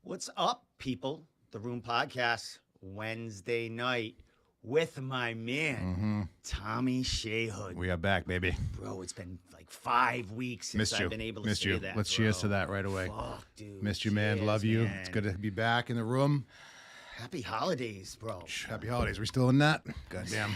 What's up, people? The Room Podcast, Wednesday night with my man, Tommy Shahood. We are back, baby. Bro, it's been like 5 weeks since I've been able to say that. Let's bro. cheers to that right away. Fuck, dude. Missed you, man. Love you. Man. It's good to be back in the room. Happy holidays, bro. Happy holidays. We still in that? Goddamn.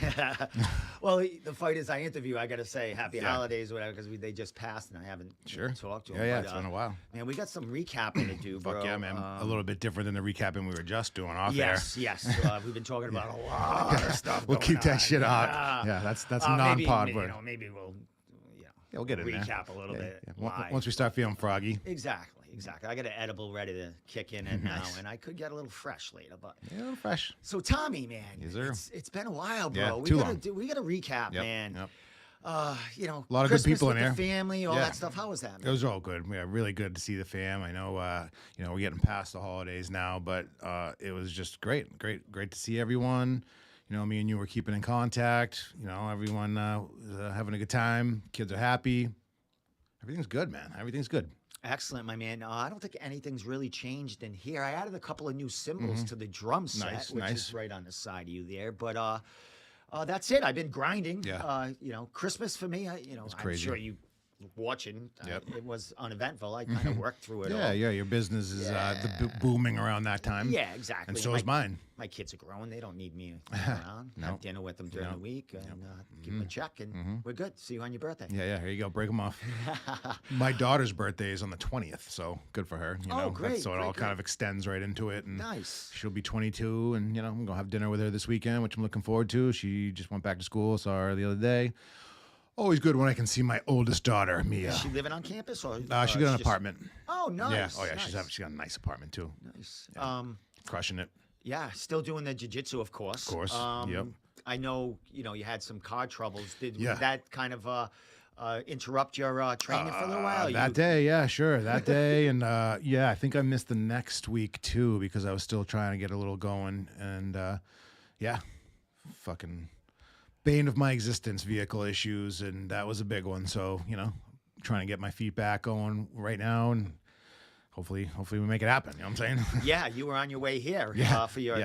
Well, the fighters I interview, I got to say happy holidays or whatever, because they just passed and I haven't talked to them. Yeah, but, it's been a while. Man, we got some recapping to do, bro. Fuck yeah, man. A little bit different than the recapping we were just doing off Yes. We've been talking about a lot of stuff. We'll keep that shit out. Yeah. Yeah, that's non-pod maybe, word. Maybe we'll We'll get it in recap there. a little bit. Yeah. Once we start feeling froggy. Exactly. I got an edible ready to kick in and now, and I could get a little fresh later. But Yeah, a little fresh. so Tommy, man, Yes, sir. it's been a while, bro. Yeah, we too gotta long. we got to recap, man. Yep. A lot of good people in with here. the family, all Yeah. that stuff. How was that, man? It was all good. Yeah, really good to see the fam. I know, we're getting past the holidays now, but it was just great to see everyone. You know, me and you were keeping in contact. You know, everyone was having a good time. Kids are happy. Everything's good, man. Everything's good. Excellent, my man. I don't think anything's really changed in here. I added a couple of new symbols to the drum set, which is right on the side of you there. But that's it. I've been grinding. Yeah. Christmas for me, I'm crazy. sure you watching. Yep. It was uneventful. I kind of worked through it all. Yeah. Your business is booming around that time. Yeah, exactly. And so is mine. My kids are grown. They don't need me around. Have dinner with them during the week and give them a check, and we're good. See you on your birthday. Yeah. Here you go. Break them off. My daughter's birthday is on the 20th, so good for her. You know, great. So it all kind of extends right into it. And Nice. She'll be 22, and I'm gonna have dinner with her this weekend, which I'm looking forward to. She just went back to school. Saw her the other day. Always good when I can see my oldest daughter, Mia. Is she living on campus or? She got an apartment. Oh, nice. Yeah. Oh yeah. Nice. She's got a nice apartment too. Nice. Yeah. Crushing it. Yeah, still doing the jiu-jitsu, of course. Of course. Yep. I know, you had some car troubles. Did Yeah. that kind of interrupt your training for a little while? That day, yeah, sure. That day. And I think I missed the next week too because I was still trying to get a little going. And fucking bane of my existence, vehicle issues. And that was a big one. So, trying to get my feet back going right now. And hopefully we make it happen. You know what I'm saying? Yeah, you were on your way here for your,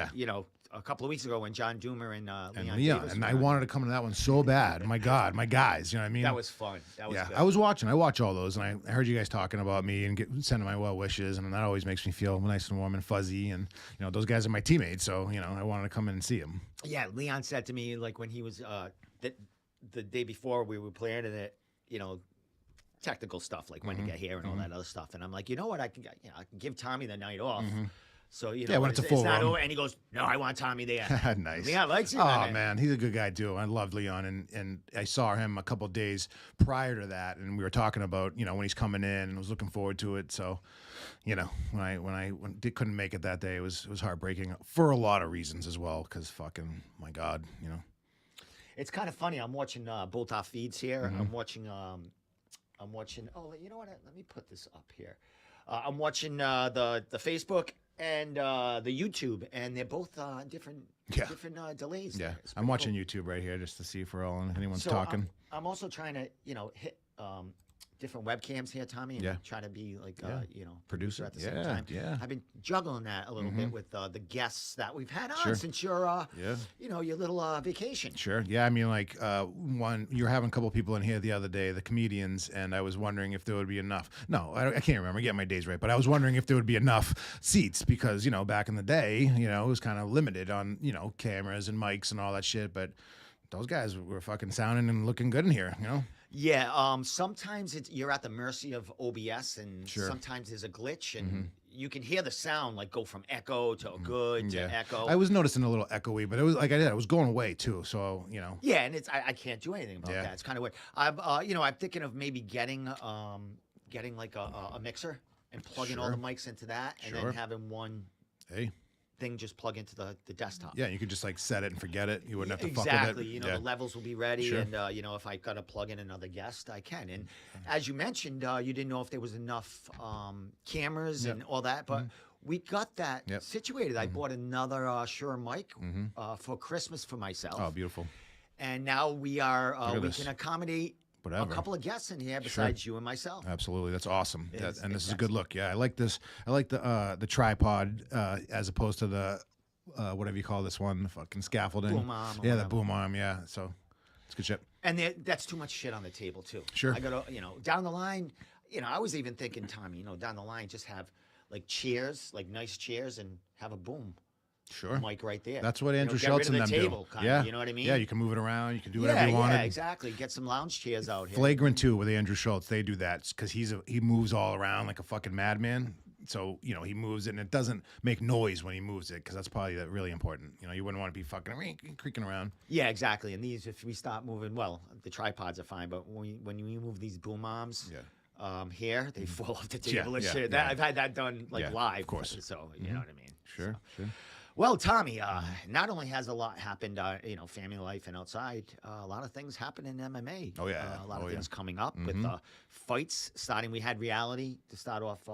a couple of weeks ago when John Doomer and Leon Davis and were I on. wanted to come to that one so bad. My God, my guys, you know what I mean? That was fun. That was good. I was watching. I watch all those, and I heard you guys talking about me and sending my well wishes, and that always makes me feel nice and warm and fuzzy. And those guys are my teammates, so I wanted to come in and see them. Yeah, Leon said to me like when he was the day before we were planning it, technical stuff like when to get here and all that other stuff, and I'm like, you know what, I can give Tommy the night off. So when it's a full not run. over, and he goes, no, I want Tommy there. Nice. Leon likes you. Oh man, he's a good guy too. I love Leon, and I saw him a couple of days prior to that, and we were talking about when he's coming in, and was looking forward to it. So, when I couldn't make it that day, it was heartbreaking for a lot of reasons as well. Because fucking my God, It's kind of funny. I'm watching both our feeds here. I'm watching. Oh, you know what? Let me put this up here. I'm watching the Facebook and the YouTube, and they're both different delays. yeah. there. It's I'm pretty watching YouTube right here just to see if anyone's So talking. I'm also trying to hit different webcams here, Tommy, and try to be like producer at the same time. Yeah. I've been juggling that a little bit with the guests that we've had on since your your little vacation. Sure. Yeah. I mean, like, you were having a couple people in here the other day, the comedians, and I was wondering if there would be enough. No, I can't remember. I get my days right, but I was wondering if there would be enough seats because, back in the day, it was kind of limited on, cameras and mics and all that shit. But those guys were fucking sounding and looking good in here, Yeah, sometimes you're at the mercy of OBS, and Sure. sometimes there's a glitch, and you can hear the sound like go from echo to good to echo. I was noticing a little echoey, but it was like I was going away too. So Yeah, and I can't do anything about Yeah. that. It's kind of weird. I'm thinking of maybe getting like a mixer and plugging all the mics into that, and then Sure. having one Hey, thing just plug into the desktop. yeah, you could just like set it and forget it. You wouldn't have to fuck Exactly. with it. The levels will be ready, Sure. and if I got to plug in another guest, I can. And as you mentioned, you didn't know if there was enough cameras and all that, but we got that Yep. situated. I bought another Shure mic for Christmas for myself. Oh, beautiful. And now we are at we this. can accommodate Whatever. a couple of guests in here besides you and myself. Absolutely, that's awesome. It's- And this it's is a good look. Yeah, I like this. I like the tripod as opposed to the whatever you call this one, the fucking scaffolding. Boom arm or Yeah, the whatever. boom arm. Yeah, so it's good shit. And that's too much shit on the table too. Sure. I gotta, down the line, I was even thinking, Tommy, down the line, just have like chairs, like nice chairs, and have a boom Sure. mic right there. That's what Andrew get rid Schultz of and the them table, do. kinda, Yeah, you know what I mean? Yeah, you can move it around. You can do whatever you yeah, want. exactly. Get some lounge chairs out here. Flagrant 2 with Andrew Schultz, they do that because he moves all around like a fucking madman. So he moves it and it doesn't make noise when he moves it because that's probably really important. You wouldn't want to be fucking creaking around. Yeah, exactly. And these, if we stop moving, well, the tripods are fine, but when you move these boom arms, here they fall off the table and shit. I've had that done live, of course. So you know what I mean. Sure. Well, Tommy, not only has a lot happened, family life and outside, a lot of things happen in MMA. Oh, yeah. A lot of things coming up with fights starting. We had reality to start off.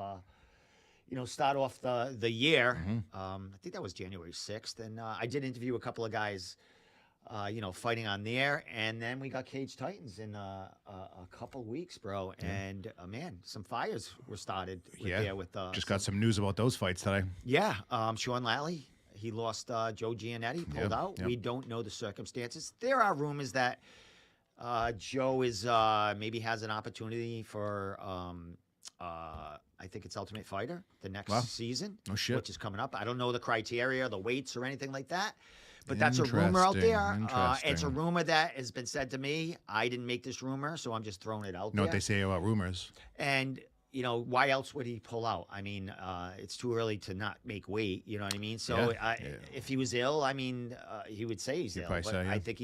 The year. I think that was January 6th, and I did interview a couple of guys. Fighting on there, and then we got Cage Titans in a couple weeks, bro. And man, some fires were started with Just got some news about those fights today. Yeah, Sean Lally, he lost Joe Giannetti, pulled out. Yep. We don't know the circumstances. There are rumors that Joe is maybe has an opportunity for I think it's Ultimate Fighter the next season, Oh, shit. which is coming up. I don't know the criteria, the weights, or anything like that. But that's a rumor out there. It's a rumor that has been said to me. I didn't make this rumor, so I'm just throwing it out Know there. what they say about rumors? And why else would he pull out? I mean, it's too early to not make weight. You know what I mean? So if he was ill, I mean, he would say he's ill. But say, I think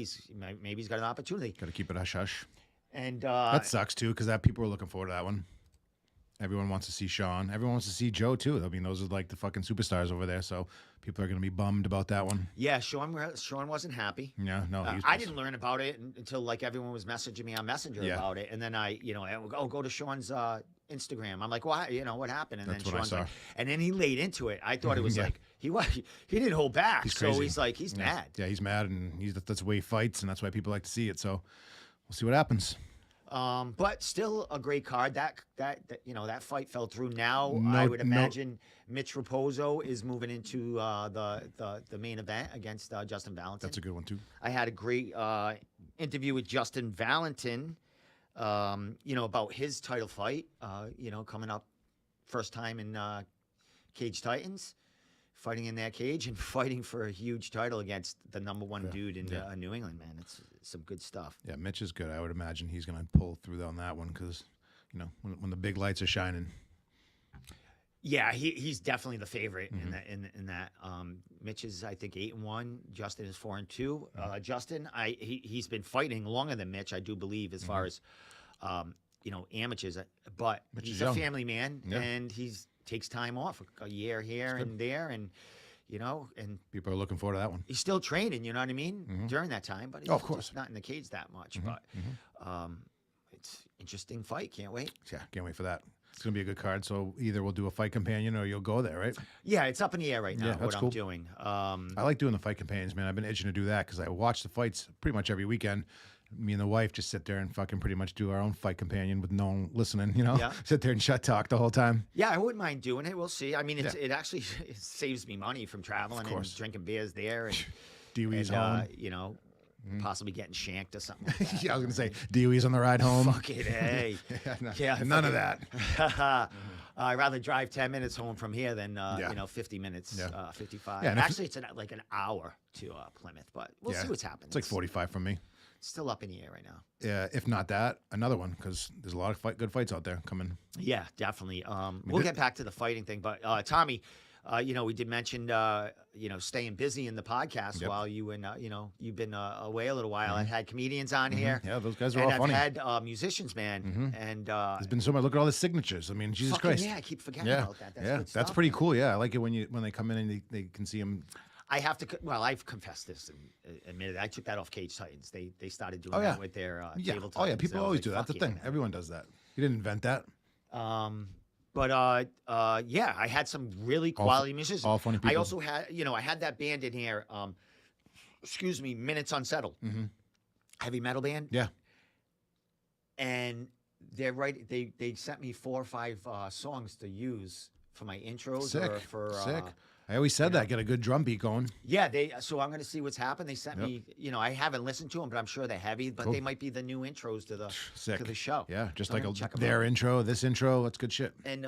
maybe he's got an opportunity. Got to keep it hush hush. And That sucks too, because people are looking forward to that one. Everyone wants to see Sean. Everyone wants to see Joe too. I mean, those are like the fucking superstars over there. So people are going to be bummed about that one. yeah, Sean wasn't happy. Yeah, no, I didn't learn about it until like everyone was messaging me on Messenger about it, and then I go to Sean's Instagram. I'm like, why? What happened? And That's then what I Sean's saw. like, and then he laid into it. I thought it was like he didn't hold back. He's So crazy. he's like he's mad. Yeah, he's mad, and that's the way he fights, and that's why people like to see it. So we'll see what happens. But still a great card. That fight fell through. Now I would imagine Mitch Raposo is moving into the main event against Justin Valentin. That's a good one too. I had a great interview with Justin Valentin, about his title fight. Coming up first time in Cage Titans, fighting in that cage and fighting for a huge title against the number one dude in New England. Man, it's some good stuff. Yeah, Mitch is good. I would imagine he's going to pull through on that one because, when the big lights are shining. Yeah, he's definitely the favorite in that. Mitch is, I think, 8-1. Justin is 4-2. Justin, he's been fighting longer than Mitch, I do believe, as far as amateurs. But Mitch he's is a young. family man, and takes time off, a year here and there, and People are looking forward to that one. he's still training. You know what I mean? During that time, but he's of course. just not in the cage that much. But it's interesting fight. Can't wait. Yeah, can't wait for that. It's going to be a good card. So either we'll do a fight companion or you'll go there, right? Yeah, it's up in the air right now. Yeah, that's what cool. I'm doing. I like doing the fight companions, man. I've been itching to do that because I watch the fights pretty much every weekend. Me and the wife just sit there and fucking pretty much do our own fight companion with no one listening, Yeah. Sit there and shut talk the whole time. Yeah, I wouldn't mind doing it. We'll see. I mean, it actually it saves me money from traveling and drinking beers there, and Dewey's home. possibly getting shanked or something. Like that. Yeah, I was going to say, Dewey's on the ride home. Fuck it, hey. Yeah, none of that. I'd rather drive 10 minutes home from here than 50 minutes, 55. Yeah, and actually, it's like an hour to Plymouth, but we'll see what's happening. It's like 45 from me. It's still up in the air right now. Yeah, if not that, another one because there's a lot of good fights out there coming. Yeah, definitely. We'll get back to the fighting thing, but Tommy, we did mention staying busy in the podcast while you and you've been away a little while. I've had comedians on here. Yeah, those guys are and all funny. I've had musicians, man, and There's been so much. Look at all the signatures. I mean, Jesus Christ. Yeah, I keep forgetting about that. That's good stuff, that's pretty cool. Yeah, I like it when they come in and they can see them. I have to. Well, I've confessed this and admitted I took that off Cage Titans. They started doing that with their table Titans. People I was always like, do that. That's the fuck thing. yeah, man. Everyone does that. You didn't invent that. But yeah, I had some really quality musicians. all funny I people. also had, I had that band in here. Excuse me, Minutes Unsettled, heavy metal band. Yeah. And they're right. They sent me 4 or 5 songs to use for my intros. Sick. Or for Sick. I always said that. Get a good drum beat going. Yeah, so I'm going to see what's happened. They sent me, I haven't listened to them, but I'm sure they're heavy. But they might be the new intros to the show. Yeah, just So I'm like gonna check 'em their out. intro, this intro. That's good shit. And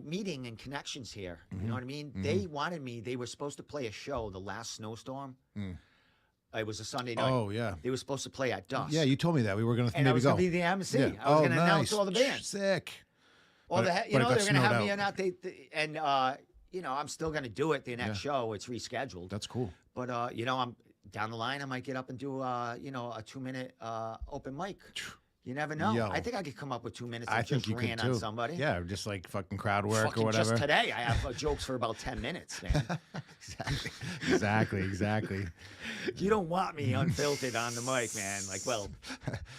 meeting and connections here. You know what I mean? They wanted me. They were supposed to play a show the last snowstorm. It was a Sunday night. Oh yeah. They were supposed to play at dusk. Yeah, you told me that we were gonna and maybe I was go. going to be the MC. Yeah. I was Oh, going to announce nice. all the bands. Sick. All But the it they're got going to snowed have me out. in out. And I'm still going to do it. The next show, it's rescheduled. That's cool. But I'm down the line. I might get up and do a 2-minute open mic. You never know. Yo. I think I could come up with 2 minutes. I and think just you could rant too. on somebody. Yeah, just like fucking crowd work Fucking or whatever. Just today, I have jokes for about 10 minutes, man. Exactly. You don't want me unfiltered on the mic, man. Like, well,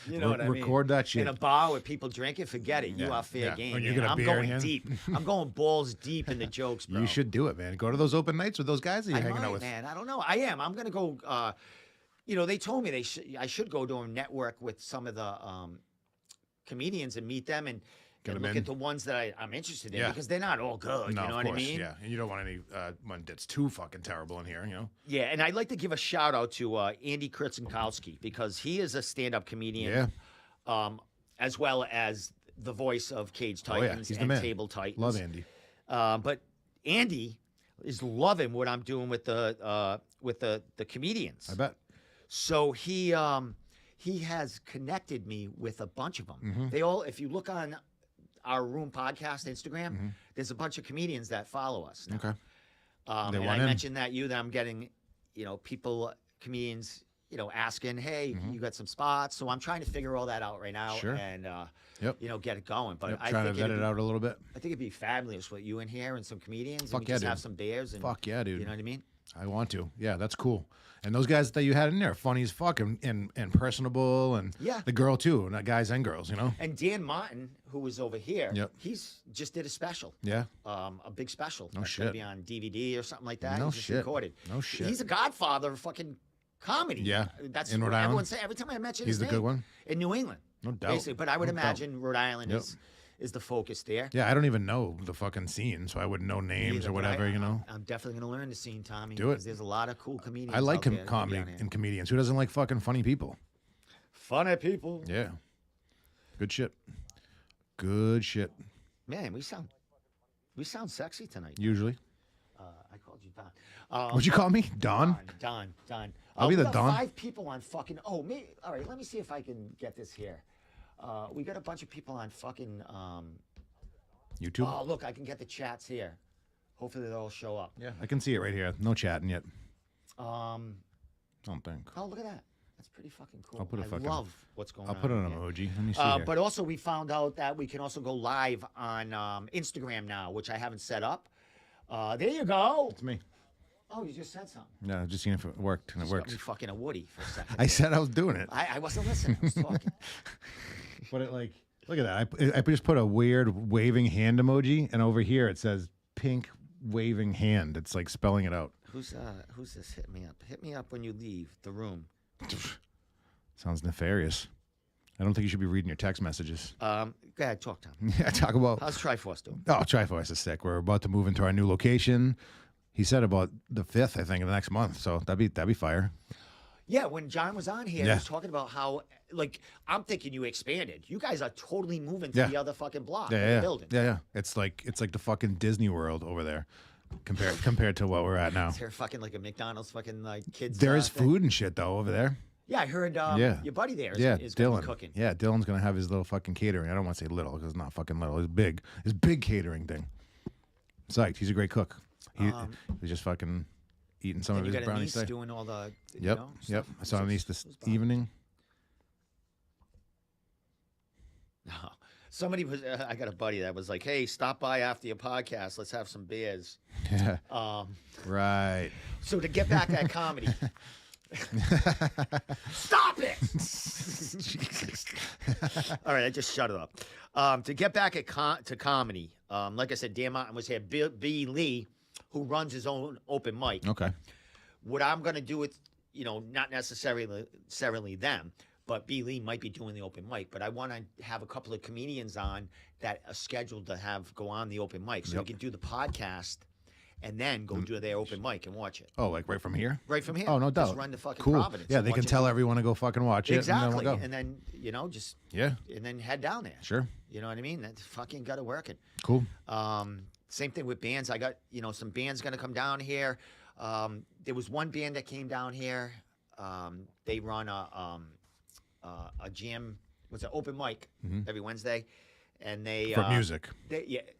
you know what I mean. Record that shit. In a bar with people drinking, forget it. You Yeah, are fair yeah. game. When you man. get a I'm beer in going hand. deep. I'm going balls deep in the jokes, bro. You should do it, man. Go to those open nights with those guys that you're I hanging might, out with. man. I don't know. I am. I'm gonna go. They told me I should go to a network with some of the comedians and meet them and Get 'em look in. at the ones that I'm interested in Yeah. because they're not all good. No, you know of what course, I mean? yeah. And you don't want any one that's too fucking terrible in here, you know? Yeah, and I'd like to give a shout out to Andy Kritzenkowski because he is a stand-up comedian, as well as the voice of Cage Oh, yeah. Titans He's the and man. Table Titans. Love Andy. But Andy is loving what I'm doing with the comedians. I bet. So he has connected me with a bunch of them. Mm-hmm. They all, if you look on our Room Podcast Instagram, there's a bunch of comedians that follow us now. Okay. They And want I in. mentioned that I'm getting, people, comedians, asking, hey, you got some spots. So I'm trying to figure all that out right now Sure. and, Yep. get it going. But Yep. I Trying think to vet it'd it be, out a little bit. I think it'd be fabulous with you in here and some comedians. Fuck and we yeah, just have dude. some beers. And, Fuck yeah, dude. You know what I mean? I want to. Yeah, that's cool. And those guys that you had in there, funny as fuck and personable, and Yeah. the girl too, not guys and girls, you know. And Dan Martin, who was over here, Yep. he's just did a special. Yeah. A big special. No that's shit. gonna be on DVD or something like that. No He just shit. recorded. No shit. He's a godfather of fucking comedy. Yeah. That's In what Rhode Island? everyone say every time I mention He's his the name. good one. In New England. No doubt. Basically. But I would No doubt. imagine Rhode Island Yep. is the focus there. Yeah, I don't even know the fucking scene, so I wouldn't know names Either, or but whatever, I, you know. I'm definitely gonna learn the scene, Tommy. Do it. Because there's a lot of cool comedians. I like out there that'll be comedy on here. and comedians. Who doesn't like fucking funny people? Funny people. Yeah. Good shit. Good shit. Man, we sound sexy tonight. Usually. I called you Don. What'd you call me? Don? Don. I'll be we the got Don. 5 people on fucking. Oh, me. All right, let me see if I can get this here. We got a bunch of people on fucking. YouTube? Oh, look, I can get the chats here. Hopefully they'll all show up. Yeah, I can see it right here. No chatting yet. Um. Don't think. Oh, look at that. That's pretty fucking cool. I'll put a I fucking- love what's going I'll on. put an here. emoji. Let me see here. But also, we found out that we can also go live on Instagram now, which I haven't set up. There you go. It's me. Oh, you just said something. Yeah, just seeing if it worked, and it Just got worked. me fucking a Woody for a second. I said I was doing it. I wasn't listening. I was talking. But it like, look at that. I just put a weird waving hand emoji, and over here it says pink waving hand. It's like spelling it out. Who's this? Hit me up. Hit me up when you leave the room. Sounds nefarious. I don't think you should be reading your text messages. Go ahead, talk, Tom. Yeah, talk about. How's Triforce doing? Oh, Triforce is sick. We're about to move into our new location. He said about the 5th, I think, of the next month. So that'd be fire. Yeah, when John was on here, he Yeah. was talking about how, like, I'm thinking you expanded. You guys are totally moving to Yeah. the other fucking block, Yeah, of the yeah, building. yeah, yeah. It's like the fucking Disney World over there, compared to what we're at now. Is there fucking like a McDonald's fucking like kids? There is thing? food and shit though over there. Yeah, I heard. Yeah. Your buddy there is Dylan. gonna be cooking. Yeah, Dylan's gonna have his little fucking catering. I don't want to say little because it's not fucking little. It's big. His big catering thing. Psyched. He's a great cook. He's just fucking eating some And of you his got a brownie niece steak. doing all the. Yep. Yep. I saw a niece this evening. No. Somebody was. I got a buddy that was like, "Hey, stop by after your podcast. Let's have some beers." Yeah. Um, Right. so to get back at comedy. Stop it! Jesus. All right, I just shut it up. To get back to comedy, like I said, Dan Martin was here. B. Lee, who runs his own open mic. Okay. What I'm going to do with, not necessarily them, but B. Lee might be doing the open mic. But I want to have a couple of comedians on that are scheduled to go on the open mic. So we can do the podcast and then go do their open mic and watch it. Oh, like right from here? Right from here. Oh, no doubt. Just run to fucking Cool. Providence. Yeah, and they watch can it. tell everyone to go fucking watch it. Exactly. And then we'll go. Just, Yeah. and then head down there. Sure. You know what I mean? That's fucking got to work it. Cool. Same thing with bands. I got, some bands going to come down here. There was one band that came down here. They run a jam, what's it, open mic every Wednesday. And they For music.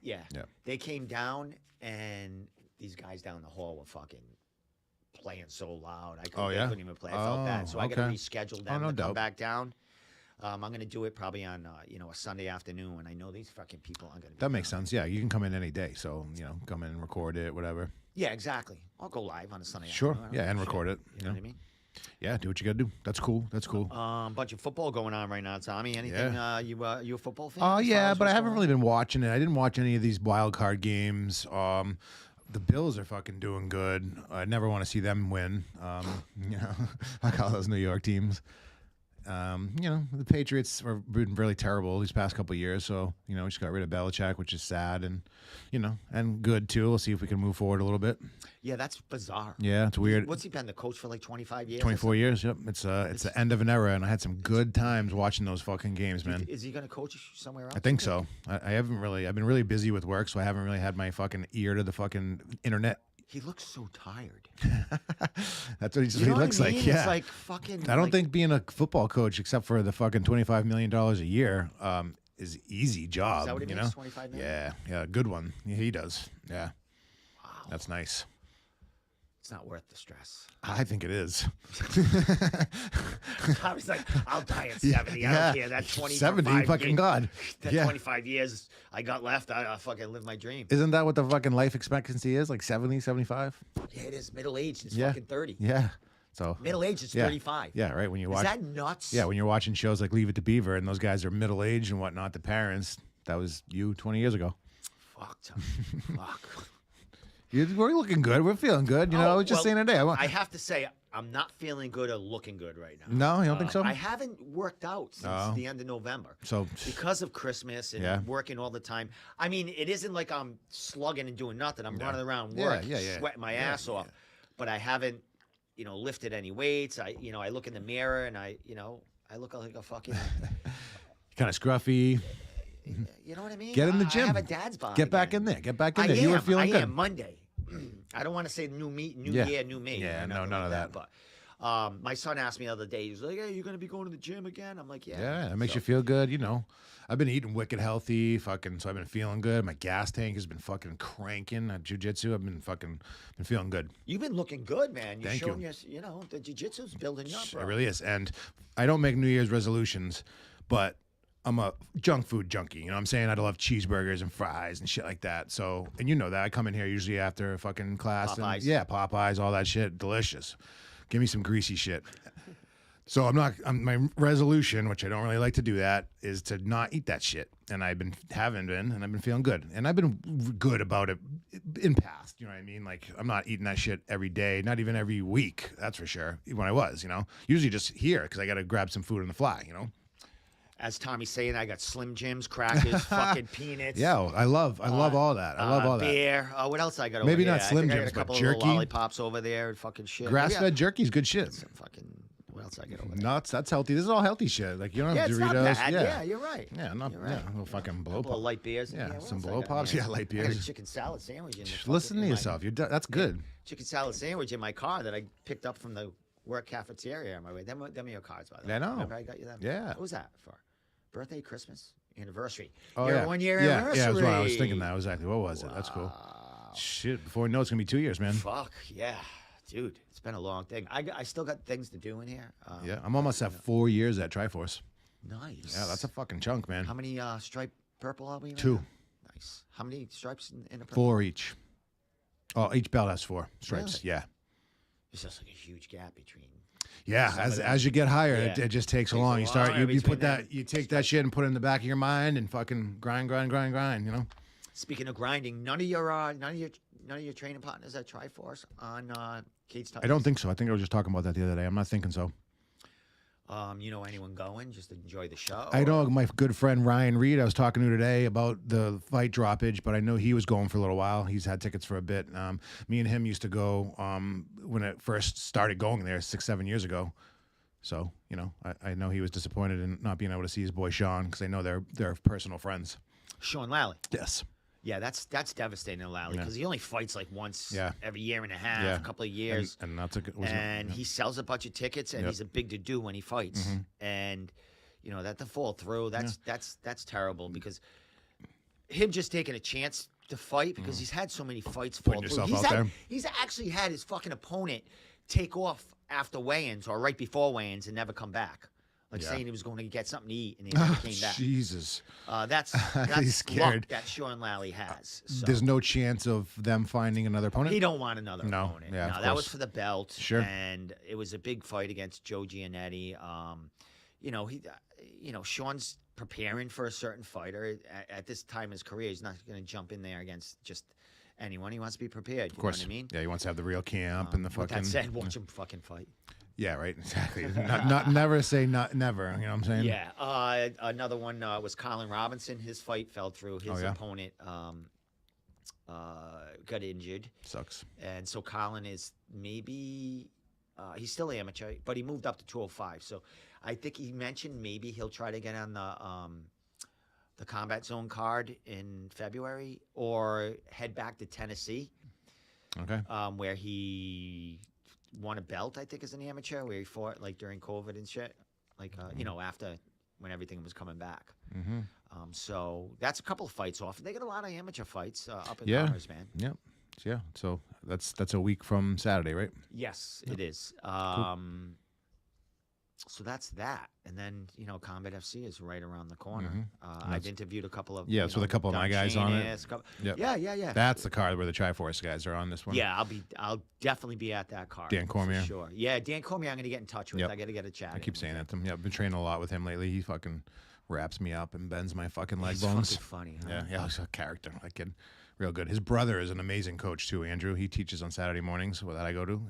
Yeah. They came down and these guys down the hall were fucking playing so loud. I couldn't even play. I felt bad. So I got to reschedule them to come back down. I'm going to do it probably on, a Sunday afternoon when I know these fucking people aren't going to be That makes sense. Yeah, you can come in any day. So, come in and record it, whatever. Yeah, exactly. I'll go live on a Sunday Sure. afternoon. Yeah, and record it. You know what I mean? Yeah, do what you got to do. That's cool. That's cool. Bunch of football going on right now, Tommy. Anything? You a football fan? Oh, as far yeah, as but I what's haven't going really been watching it. I didn't watch any of these wild card games. The Bills are fucking doing good. I never want to see them win. I call those New York teams. The Patriots have been really terrible these past couple of years. So, we just got rid of Belichick, which is sad and, and good too. We'll see if we can move forward a little bit. Yeah, that's bizarre. Yeah, it's weird. What's he been the coach for like 25 years? 24 years. Yep. It's the end of an era, and I had some good times watching those fucking games, man. Is he going to coach somewhere else? I think so. I haven't really. I've been really busy with work, so I haven't really had my fucking ear to the fucking internet. He looks so tired. That's what he looks like. Yeah. It's like fucking. I don't think being a football coach, except for the fucking $25 million a year, is easy job. Is that what he makes? 25 million? Yeah, good one. Yeah, he does. Yeah, wow, that's nice. It's not worth the stress. I think it is. I was like, I'll die at 70. I don't care. That 70, fucking God. That 25 years I got left, I fucking live my dream. Isn't that what the fucking life expectancy is? Like 70, 75? Yeah, it is. Middle age is fucking 30. Yeah. So middle age is 35. Yeah, right. When you watch, is that nuts? Yeah, when you're watching shows like Leave It to Beaver and those guys are middle aged and whatnot, the parents, that was you 20 years ago. Fuck, Tom. Fuck. We're looking good. We're feeling good. I was just saying today. I have to say, I'm not feeling good or looking good right now. No, you don't think so? I haven't worked out since the end of November. So because of Christmas and working all the time. I mean, it isn't like I'm slugging and doing nothing. I'm running around work, sweating my ass off. But I haven't, lifted any weights. I look in the mirror and I look like a fucking kind of scruffy. You know what I mean? Get in the gym. I have a dad's body. Get back in there. Get back in there. You were feeling good. I am Monday. I don't want to say new year, new me. Yeah, no, none of that. But my son asked me the other day. He's like, "Hey, you're gonna be going to the gym again?" I'm like, "Yeah." Yeah, it makes you feel good. I've been eating wicked healthy, so I've been feeling good. My gas tank has been fucking cranking at jiu-jitsu. I've been feeling good. You've been looking good, man. Thank you. The jiu-jitsu's building up, bro. It really is. And I don't make New Year's resolutions, but I'm a junk food junkie. You know what I'm saying? I love cheeseburgers and fries and shit like that. So, and you know that. I come in here usually after fucking class. Popeyes. And, Popeyes, all that shit. Delicious. Give me some greasy shit. So my resolution, which I don't really like to do that, is to not eat that shit. And I've been feeling good. And I've been good about it in past. You know what I mean? Like, I'm not eating that shit every day, not even every week. That's for sure. When I was, usually just here because I got to grab some food on the fly, As Tommy's saying, I got Slim Jims, crackers, fucking peanuts. Yeah, I love all that. I love all that. Beer. What else I got Maybe over not here? Slim I got Jims, a couple but of little jerky. lollipops over there and fucking shit. Grass-fed jerky's good shit. Some fucking, what else I got over there? Nuts, that's healthy. This is all healthy shit. Like, you don't have it's Doritos. not bad. Yeah, You're right. Yeah, You're right. little fucking blow A couple pop. of light beers. Yeah, What some else I blow got pops. here? Yeah, light I got beers. a chicken salad sandwich in Listen to yourself. That's good. Chicken salad sandwich in my car that I picked up from the work cafeteria on my way. Them are your cards, by the way. I know. Remember I got you them? Yeah. What was that for? Birthday, Christmas, anniversary. Oh, Your yeah. 1 year Yeah, anniversary. yeah, that's what I was thinking. That exactly. What was it? That's cool. Shit, before we know it's gonna be 2 years, man. Fuck yeah, dude. It's been a long thing. I still got things to do in here. Yeah, I'm almost at 4 years at Triforce. Nice. Yeah, that's a fucking chunk, man. How many stripe purple are we? Right 2. now? Nice. How many stripes in a purple? 4 each. Oh, each belt has 4 stripes. Really? Yeah. There's just like a huge gap between. Yeah, Some of them. as you get higher, Yeah. it just takes Takes along. a You start while you between put them. you take that shit and put it in the back of your mind and fucking grind. You know. Speaking of grinding, none of your training partners at Triforce on Kate's Tires? I don't think so. I think I was just talking about that the other day. I'm not thinking so. You know anyone going? Just enjoy the show? I know my good friend Ryan Reed. I was talking to today about the fight droppage, but I know he was going for a little while. He's had tickets for a bit. Me and him used to go when it first started going there 6-7 years ago. So you know, I know he was disappointed in not being able to see his boy Sean because I know they're personal friends. Sean Lally. Yes. Yeah, that's devastating to Lally because he only fights like once every year and a half, a couple of years. And that's a good. And he sells a bunch of tickets, and he's a big to do when he fights. And you know that to fall through, that's terrible because him just taking a chance to fight because he's had so many fights fall Putting through. yourself out there. He's actually had his fucking opponent take off after weigh-ins or right before weigh-ins and never come back. Like saying he was going to get something to eat and he never came back. Jesus. That's scared. luck that Sean Lally has. So. There's no chance of them finding another opponent? He don't want another opponent. Yeah, no, that was for the belt. Sure. And it was a big fight against Joe Giannetti. Sean's preparing for a certain fighter. At this time in his career, he's not going to jump in there against just anyone. He wants to be prepared. Of course. You know what I mean? Yeah, he wants to have the real camp and the fucking. With that said, watch him fucking fight. Yeah, right. Exactly. not never say not never. You know what I'm saying? Yeah. Another one was Colin Robinson. His fight fell through. His opponent got injured. Sucks. And so Colin is maybe he's still amateur, but he moved up to 205. So I think he mentioned maybe he'll try to get on the Combat Zone card in February or head back to Tennessee. Okay. Where he won a belt, I think, as an amateur, where he fought like during COVID and shit, like after when everything was coming back. Mm-hmm. So that's a couple of fights off. They got a lot of amateur fights up in Commerce, man. Yep. Yeah. So that's a week from Saturday, right? Yes, it is. Cool. So that's that, and then Combat FC is right around the corner. Mm-hmm. I've interviewed a couple of with a couple of my guys on it. Yep. Yeah. That's the card where the Triforce guys are on this one. Yeah, I'll definitely be at that card. Dan Cormier. For sure. Yeah, Dan Cormier. I'm gonna get in touch with. Yep. I got to get a chat. I keep saying it to him. Yeah, I've been training a lot with him lately. He fucking wraps me up and bends my fucking leg bones. Fucking funny. Huh? Yeah, he's a character. That kid, real good. His brother is an amazing coach too. Andrew. He teaches on Saturday mornings that I go to.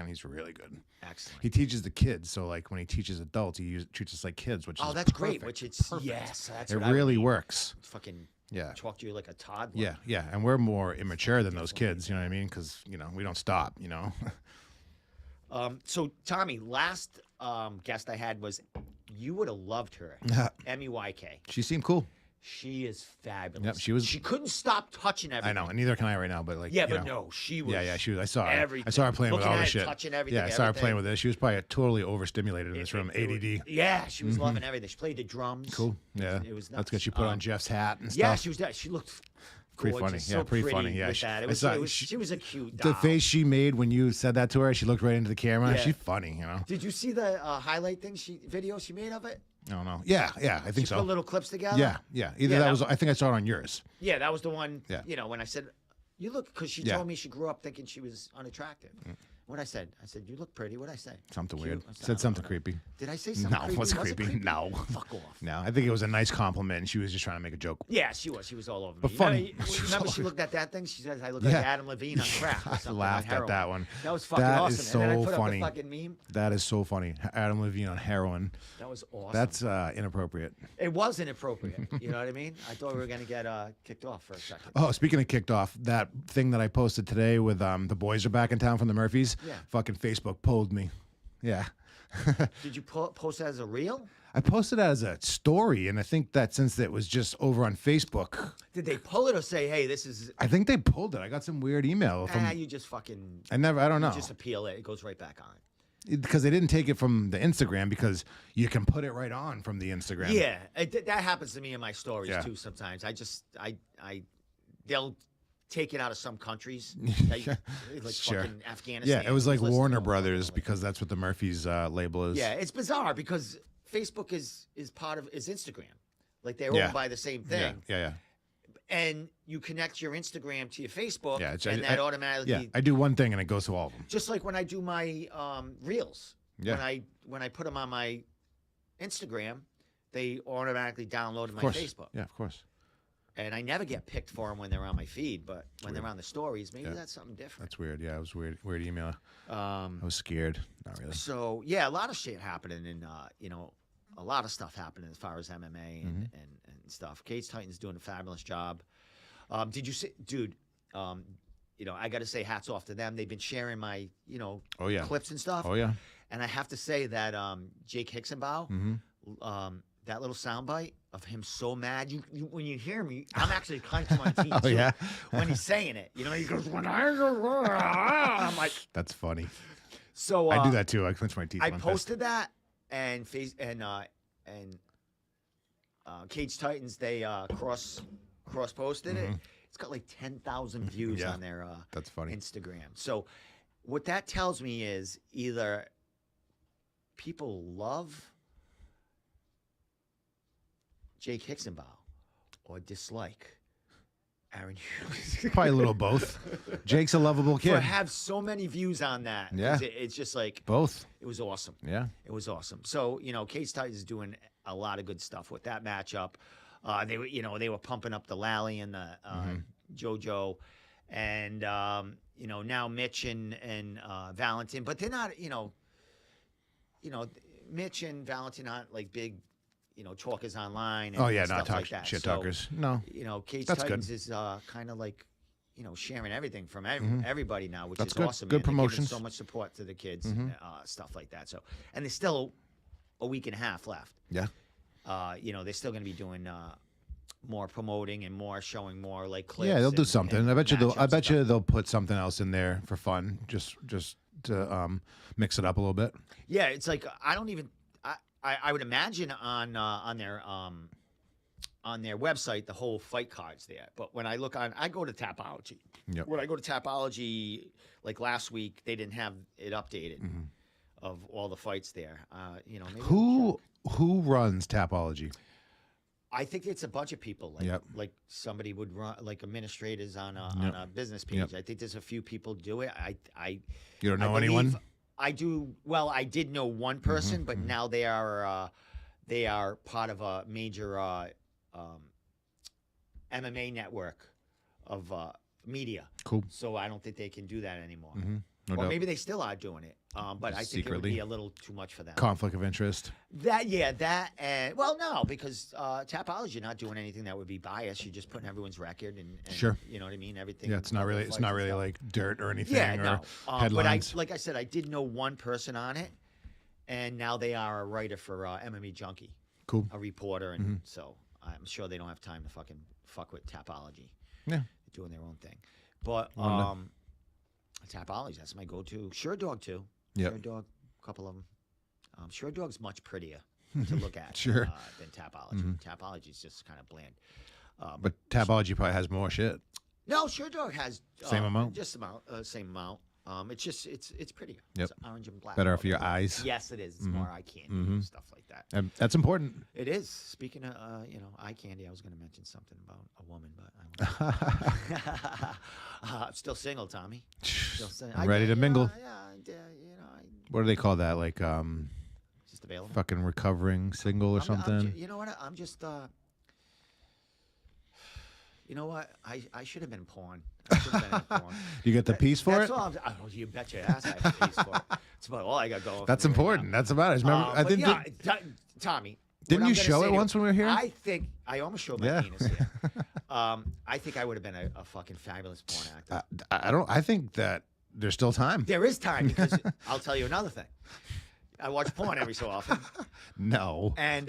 He's really good. Excellent. He teaches the kids, so like when he teaches adults, he treats us like kids, which is that's perfect. great. Which it's perfect. yes, that's it what really I would works. Fucking talk to you like a toddler. Yeah, and we're more immature than those kids. You know what I mean? Because we don't stop. So Tommy, last guest I had was you would have loved her, MEYK. She seemed cool. She is fabulous. Yep, She couldn't stop touching everything. I know, and neither can I right now. But like, but no, she was. Yeah, she was. I saw her. Everything. I saw her playing Looking with all at this it, shit. touching everything. Yeah, I saw her playing with this. She was probably totally overstimulated in this room. ADD. Yeah, she was loving everything. She played the drums. Cool. Yeah, it was nuts. That's good. She put on Jeff's hat and stuff. Yeah, she was. She looked pretty gorgeous, funny. Yeah, so pretty funny. Yeah, with that. She was a cute doll. The face she made when you said that to her, she looked right into the camera. Yeah. She's funny, Did you see the highlight video she made of it? I don't know. Yeah, I think so. Put little clips together. Yeah. Either that was. I think I saw it on yours. Yeah, that was the one. Yeah. When I said, "You look," because she told me she grew up thinking she was unattractive. What I said, "You look pretty." What I say? Something weird. Said something creepy. Did I say something? No, creepy? it wasn't creepy. No. Fuck off. No, I think it was a nice compliment, and she was just trying to make a joke. Yeah, she was. She was all over me. But funny. Remember she looked at that thing? She says, "I look like Adam Levine on crack." Or I laughed at that one. That was fucking awesome. Is so and then I put funny. Up the fucking meme. That is so funny. Adam Levine on heroin. That was awesome. That's inappropriate. It was inappropriate. You know what I mean? I thought we were gonna get kicked off for a second. Oh, speaking of kicked off, that thing that I posted today with the boys are back in town from the Murphys. Yeah. Fucking Facebook pulled me. Yeah. Did you post that as a reel? I posted that as a story, and I think that since it was just over on Facebook. Did they pull it or say, "Hey, this is"? I think they pulled it. I got some weird email from. You just fucking. I don't know. You just appeal it. It goes right back on. Because they didn't take it from the Instagram because you can put it right on from the Instagram. Yeah, that happens to me in my stories too. Sometimes they'll take it out of some countries, like fucking Afghanistan. Yeah, it was like Warner Brothers because that's what the Murphys label is. Yeah, it's bizarre because Facebook is part of Instagram, like they're owned by the same thing. Yeah. And you connect your Instagram to your Facebook, and that automatically. Yeah, I do one thing and it goes to all of them. Just like when I do my reels. Yeah. when I put them on my Instagram, they automatically downloaded my Of course. Facebook. Yeah, of course. And I never get picked for them when they're on my feed, but when they're on the stories, maybe that's something different. That's weird. Yeah, it was weird. Weird email. I was scared. Not really. So yeah, a lot of shit happening, and a lot of stuff happening as far as MMA and stuff. Cage Titan's doing a fabulous job. Did you see, dude? I got to say, hats off to them. They've been sharing my, Oh yeah. clips and stuff. Oh yeah. And I have to say that Jake Hicksenbaugh, that little soundbite of him so mad. You when you hear me, I'm actually clenching my teeth. Oh yeah. When he's saying it, he goes, "When I go," I'm like, That's funny. so I do that too. I clench my teeth. I when I'm pissed. posted that and Cage Titans, they cross posted it. It's got like 10,000 views Yeah, on their that's funny. Instagram. So what that tells me is either people love Jake Hicksenbaugh or dislike Aaron Hughes. Probably a little both. Jake's a lovable To kid. have so many views on that. Yeah. It's just like, Both. it was awesome. Yeah. It was awesome. So, Cage Titans is doing a lot of good stuff with that matchup. They were pumping up the Lally and the JoJo, and now Mitch and Valentin, but they're not. Mitch and Valentin aren't like big, talkers online. And Oh yeah, stuff not talk like that. shit So, talkers. No. Cage That's Titans good. is kind of like, sharing everything from everybody now, which That's is good. awesome. Good man. They're giving promotions. so much support to the kids, and stuff like that. So, and there's still a week and a half left. Yeah. They're still going to be doing more promoting and more showing more like clips. Yeah, they'll do and- something. and I bet you. matchups I and bet stuff. you they'll put something else in there for fun, just to mix it up a little bit. Yeah, it's like I don't even. I would imagine on their website the whole fight cards there. But when I look on, I go to Tapology. Yep. When I go to Tapology, like last week, they didn't have it updated of all the fights there. Maybe I'll check. Who runs Tapology? I think it's a bunch of people. Like, Yep. like somebody would run, like administrators on a business page. Yep. I think there's a few people do it. You don't know I believe anyone? I do. Well, I did know one person, but now they are part of a major MMA network of media. Cool. So I don't think they can do that anymore. No Or doubt. maybe they still are doing it. But I think it would Secretly. be a little too much for them. Conflict of interest. That and no, because Tapology, you're not doing anything that would be biased. You're just putting everyone's record and Sure. you know what I mean. Everything. Yeah, it's not all the really. It's fights not and really stuff. like dirt or anything. Yeah, or no. headlines. But like I said, I did know one person on it, and now they are a writer for MMA Junkie, Cool. a reporter, and so I'm sure they don't have time to fucking fuck with Tapology. Yeah. They're doing their own thing, but Tapology, that's my go-to. Sure Dog too. Yep. Sure Dog, a couple of them. Sure Dog's much prettier to look at Sure. than Tapology. Tapology is just kind of bland. But Tapology probably has more shit. No, Sure Dog has Same amount? just same amount. It's just it's prettier. Yep. It's orange and black. Better for your eyes. Yes, it is. It's more eye candy and stuff like that. And that's important. It is. Speaking of eye candy, I was going to mention something about a woman, but I'm still single, Tommy. Still single. I'm ready to mingle. Yeah, What do they call that? Like just available. fucking recovering single or something? You know what? I'm just. You know what? I should have been porn. I should have been in porn. You get the piece for That's it? all you bet your ass I have a piece for it. It's about all I got going. That's for me right important. now. That's about it. Remember, I But think yeah, Tommy. Didn't what you I'm gonna show say it to you- once when we were here? I think I almost showed my Yeah. penis here. I think I would have been a fucking fabulous porn actor. I think that there's still time. There is time because I'll tell you another thing. I watch porn every so often, No. and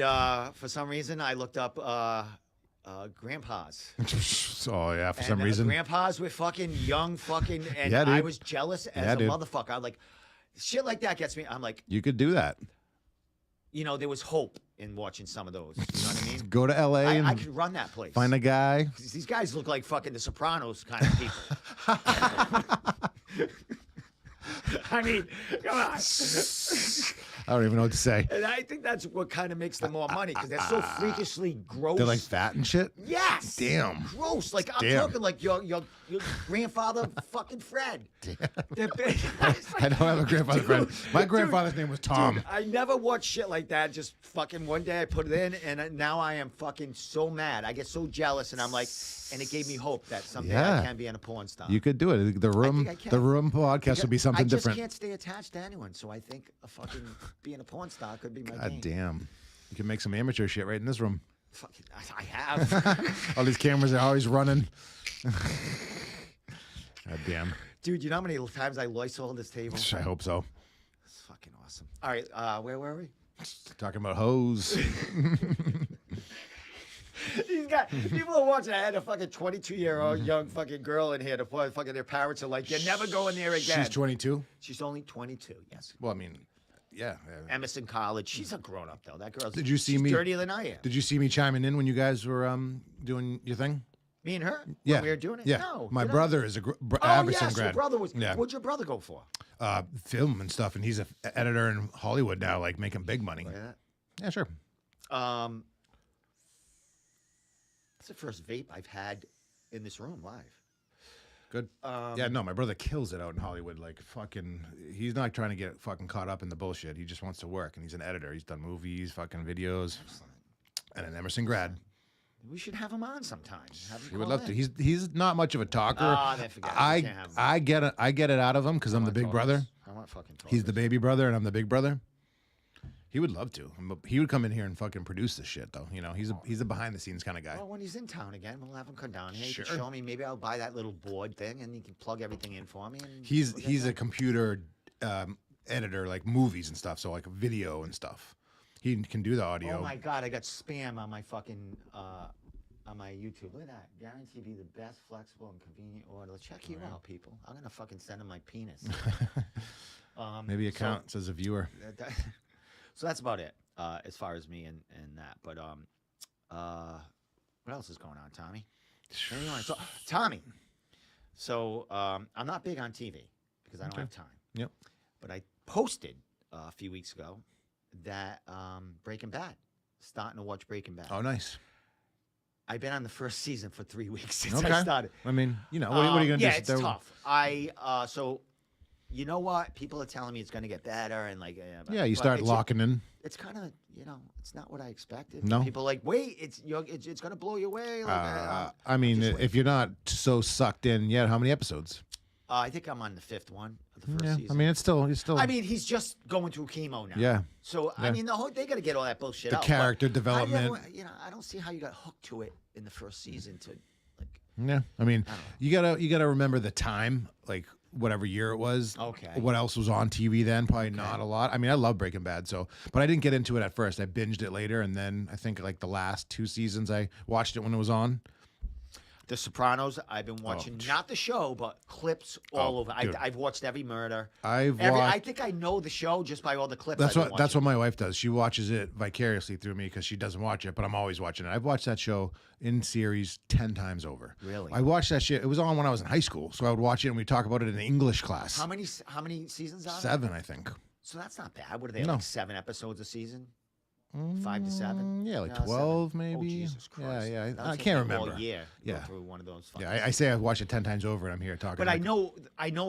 for some reason I looked up grandpas. Oh yeah, for some And, reason. grandpas were fucking young, and Yeah, I dude. was jealous as Yeah, a dude. motherfucker. I'm like, shit like that gets me. I'm like, You could do that. there was hope in watching some of those. You know what I mean? Go to LA I and could run that place. find a guy. These guys look like fucking the Sopranos kind of people. I mean, come on. I don't even know what to say. And I think that's what kind of makes them more money because they're so freakishly gross. They're like fat and shit. Yes. Damn. Gross. Like I'm Damn. talking like your grandfather, fucking Fred. They're big. I don't have a grandfather friend. My grandfather's name was Tom. Dude, I never watched shit like that. Just fucking one day I put it in, and now I am fucking so mad. I get so jealous, and I'm like, and it gave me hope that someday I can be in a porn star. You could do it. The room podcast would be something different. I just can't stay attached to anyone, so I think a fucking being a porn star could be my God game. damn. You can make some amateur shit right in this room. Fucking, I have. All these cameras are always running. God damn. Dude, you know how many times I Lysol this table? I hope so. It's fucking awesome. All right, where were we? Talking about hoes. People are watching. I had a fucking 22-year-old young fucking girl in here. The fucking their parents are like, you're never going there again. She's 22? She's only 22. Yes. Well, I mean, yeah. Emerson College. She's a grown up though. That girl's. Did you see she's me dirtier than I am? Did you see me chiming in when you guys were doing your thing? Me and her? Yeah. When we were doing it? Yeah. No. My brother is a Oh, Aberson yes, grad. your brother was. Yeah. What'd your brother go for? Film and stuff, and he's an editor in Hollywood now, like making big money. Like that? Yeah, sure. It's the first vape I've had in this room live. Good. Yeah, no, my brother kills it out in Hollywood. Like, fucking, he's not trying to get fucking caught up in the bullshit. He just wants to work, and he's an editor. He's done movies, fucking videos, and an Emerson grad. We should have him on sometime. He would love to. He's not much of a talker. Then forget it. We can't have him. I get it out of him because I'm the big brother. I want fucking talkers. He's the baby brother, and I'm the big brother. He would love to. He would come in here and fucking produce this shit, though. You know, he's a behind the scenes kind of guy. Well, when he's in town again, we'll have him come down here. Sure. He can show me. Maybe I'll buy that little board thing, and he can plug everything in for me. And He's a computer editor, like movies and stuff. So like video and stuff. He can do the audio. Oh my god, I got spam on my fucking on my YouTube. Look at that. Guaranteed to be the best, flexible, and convenient order. Check you out, people. I'm gonna fucking send him my penis. Maybe it counts as a viewer. So that's about it as far as me and that. But what else is going on, Tommy? Tommy. So I'm not big on TV because I don't have time. Yep. But I posted a few weeks ago that Breaking Bad. Starting to watch Breaking Bad. Oh, nice. I've been on the first season for 3 weeks since I started. I mean, you know, what are you gonna do? Yeah, it's tough. So. You know what? People are telling me it's going to get better, and like you start locking in. It's kind of it's not what I expected. No, people are like, wait, it's going to blow you away. Like, I mean, if you're not so sucked in yet, how many episodes? I think I'm on the 5th one of the first season. I mean, it's still. I mean, he's just going through chemo now. Yeah. So I mean, they got to get all that bullshit out. The character development. I don't see how you got hooked to it in the first season to like. Yeah, I mean, you gotta remember the time, like whatever year it was. Okay. What else was on TV then? Probably not a lot. I mean, I love Breaking Bad, but I didn't get into it at first. I binged it later, and then I think like the last 2 seasons I watched it when it was on. The Sopranos, I've been watching, not the show, but clips all over. I've watched every murder. I think I know the show just by all the clips. That's what my wife does. She watches it vicariously through me because she doesn't watch it, but I'm always watching it. I've watched that show in series 10 times over. Really? I watched that shit. It was on when I was in high school, so I would watch it and we talk about it in English class. How many seasons are there? 7, I think. So that's not bad. What are they, like 7 episodes a season? 5 to 7? Yeah, like 12 7. maybe. Oh, Jesus Christ. Yeah. That'll I take can't me all remember. year to Yeah. go through one of those. Yeah, I say I've watched it 10 times over, and I'm here talking. But I know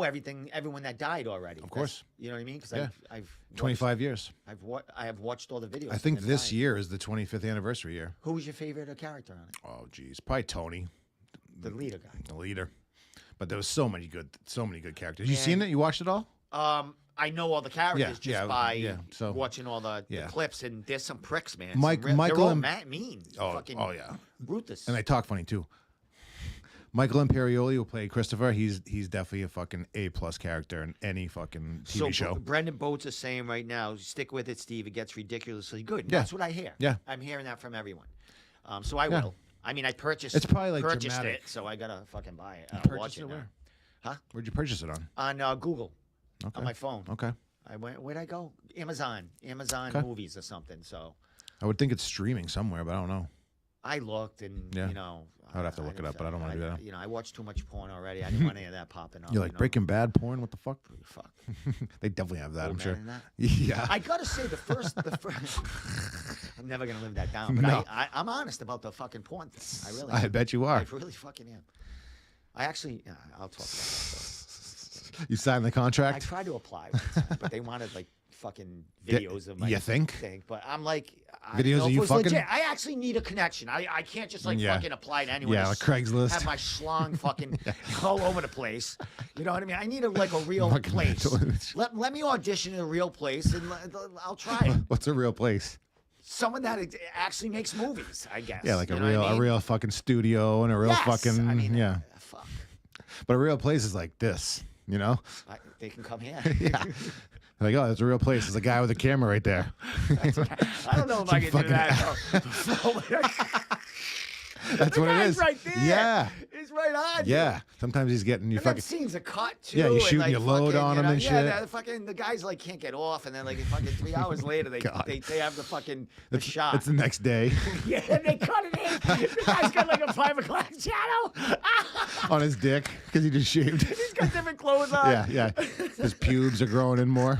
everyone that died already. Of course. You know what I mean? Because I've 25 years. I have watched all the videos. I think this year is the 25th anniversary year. Who was your favorite character on it? Oh, geez, probably Tony, the leader guy. The leader. But there was so many good characters. You seen it? You watched it all? I know all the characters by so, watching all the clips, and there's some pricks, man. Michael they're all and mean. Oh yeah, ruthless. And they talk funny too. Michael Imperioli will play Christopher. He's definitely a fucking A+ character in any fucking TV show. Brendan Boats is saying right now, stick with it, Steve. It gets ridiculously good. Yeah. That's what I hear. Yeah, I'm hearing that from everyone. So I will. I mean, I purchased. It's probably like purchased dramatic. it, so I gotta fucking buy it. Watch it where? Huh? Where'd you purchase it on? On Google. Okay. On my phone. Okay. Where'd I go? Amazon okay. Movies or something. So I would think it's streaming somewhere, but I don't know. I looked, and Yeah. you know, I would have to look it up, but I don't want to do that. You know, I watched too much porn already. I didn't want any of that popping up. You're like, you know? Breaking Bad porn? What the fuck? Fuck. They definitely have that, Old I'm sure. man in that? Yeah. I gotta say, the first. I'm never gonna live that down. But No. I'm honest about the fucking porn thing. I really. I am. bet you are. I really fucking am. I actually. I'll talk about that. You signed the I contract? tried to apply, once, but they wanted like fucking videos of my. You think? Thing, but I'm like. I Videos don't know of if you it was fucking? legit. I actually need a connection. I can't just like Yeah. fucking apply to anyone. Yeah, like Craigslist. Have my schlong fucking all over the place. You know what I mean? I need like a real Fucking place. mental image. Let me audition in a real place, and I'll try it. What's a real place? Someone that actually makes movies, I guess. Yeah, like You a know what I mean? real fucking studio and a real Yes, fucking I mean, yeah. Fuck. But a real place is like this, you know? They can come here. Yeah. Like, oh, it's a real place. There's a guy with a camera right there. I don't know if I can do fucking that. That's what it is. Right there. Yeah. He's right on. Yeah. Sometimes he's getting you And fucking. them scenes are cut too. Yeah, you and, shooting like, your load fucking, on you them know, and yeah, shit. the guys like can't get off, and then like fucking 3 hours later they have the fucking the shot. It's the next day Yeah, they cut it in. The guy's got like a 5 o'clock shadow. on his dick because he just shaved. He's got different clothes on. Yeah. His pubes are growing in more.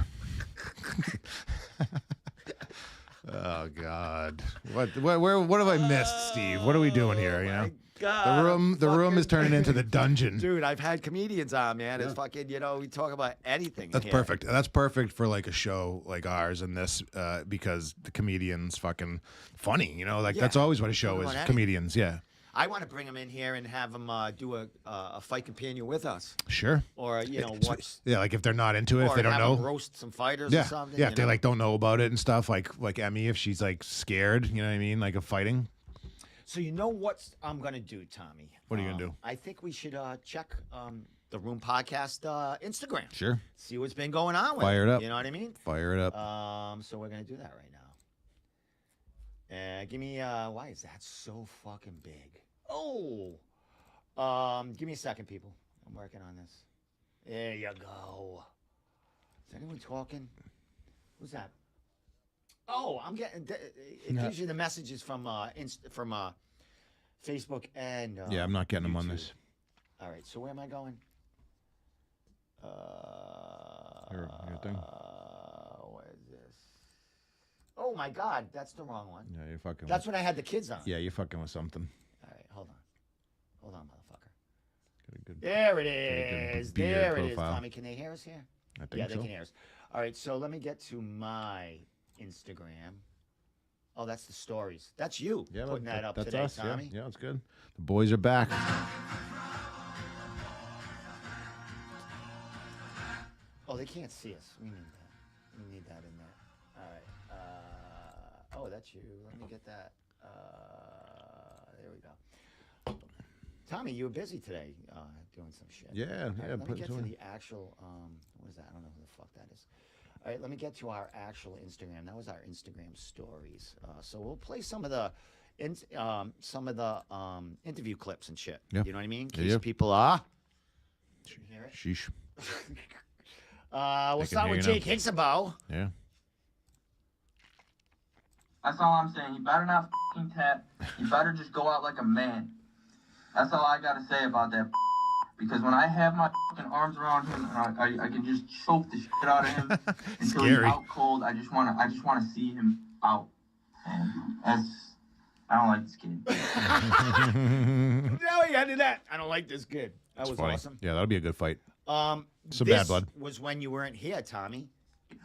Oh God! What have I missed, Steve? What are we doing here? You know, my God, the room is turning into the dungeon. Dude, I've had comedians on, man. It's fucking, we talk about anything. That's here. perfect. That's perfect for like a show like ours and this because the comedians fucking funny. You know, like that's always what a show Talk is. about anything. Comedians, yeah. I want to bring them in here and have them do a fight companion with us, Sure. or watch. Yeah, like if they're not into it, if Or they don't have know. 'em roast some fighters Yeah, or something. yeah. If they like don't know about it and stuff, like Emmy, if she's like scared, you know what I mean, like of fighting. So you know what I'm gonna do, Tommy? What are you gonna do? I think we should check the Room Podcast Instagram. Sure. See what's been going on with Fire it up. You know what I mean? Fire it up. So we're gonna do that right now. Give me why is that so fucking big? Oh, give me a second, people. I'm working on this. There you go. Is anyone talking? Who's that? Oh, I'm getting. It gives you the messages from Facebook and Yeah, I'm not getting them on YouTube. this. All right, so where am I going? Your thing. What is this? Oh my God, that's the wrong one. Yeah, you're fucking. That's when I had the kids on. Yeah, you're fucking with something. All right, hold on, motherfucker. Got a good, There it got a good is. beard There it is. profile. Tommy, can they hear us here? I think Yeah, they so. can hear us. All right, so let me get to my Instagram. Oh, that's the stories. That's you Yeah, putting that up that's today, us. Tommy. Yeah, it's good. The boys are back. Oh, they can't see us. We need that. We need that in there. All right. Oh, that's you. Let me get that. There we go. Tommy, you were busy today doing some shit. Yeah, All right, yeah. let me get to the actual. What is that? I don't know who the fuck that is. All right, let me get to our actual Instagram. That was our Instagram stories. So we'll play some of the interview clips and shit. Yeah. You know what I mean? In Yeah, case yeah. people are. You hear it? Sheesh. We'll can start hear with you now. Jake Hicksabo. Yeah. That's all I'm saying. You better not fucking tap. You better just go out like a man. That's all I gotta say about that. Because when I have my fucking arms around him, I can just choke the shit out of him until he's Scary. out cold. I just wanna see him out. And I don't like this kid. No, you ended that. I don't like this kid. That was Funny. awesome. Yeah, that'll be a good fight. Some This bad blood. was when you weren't here, Tommy.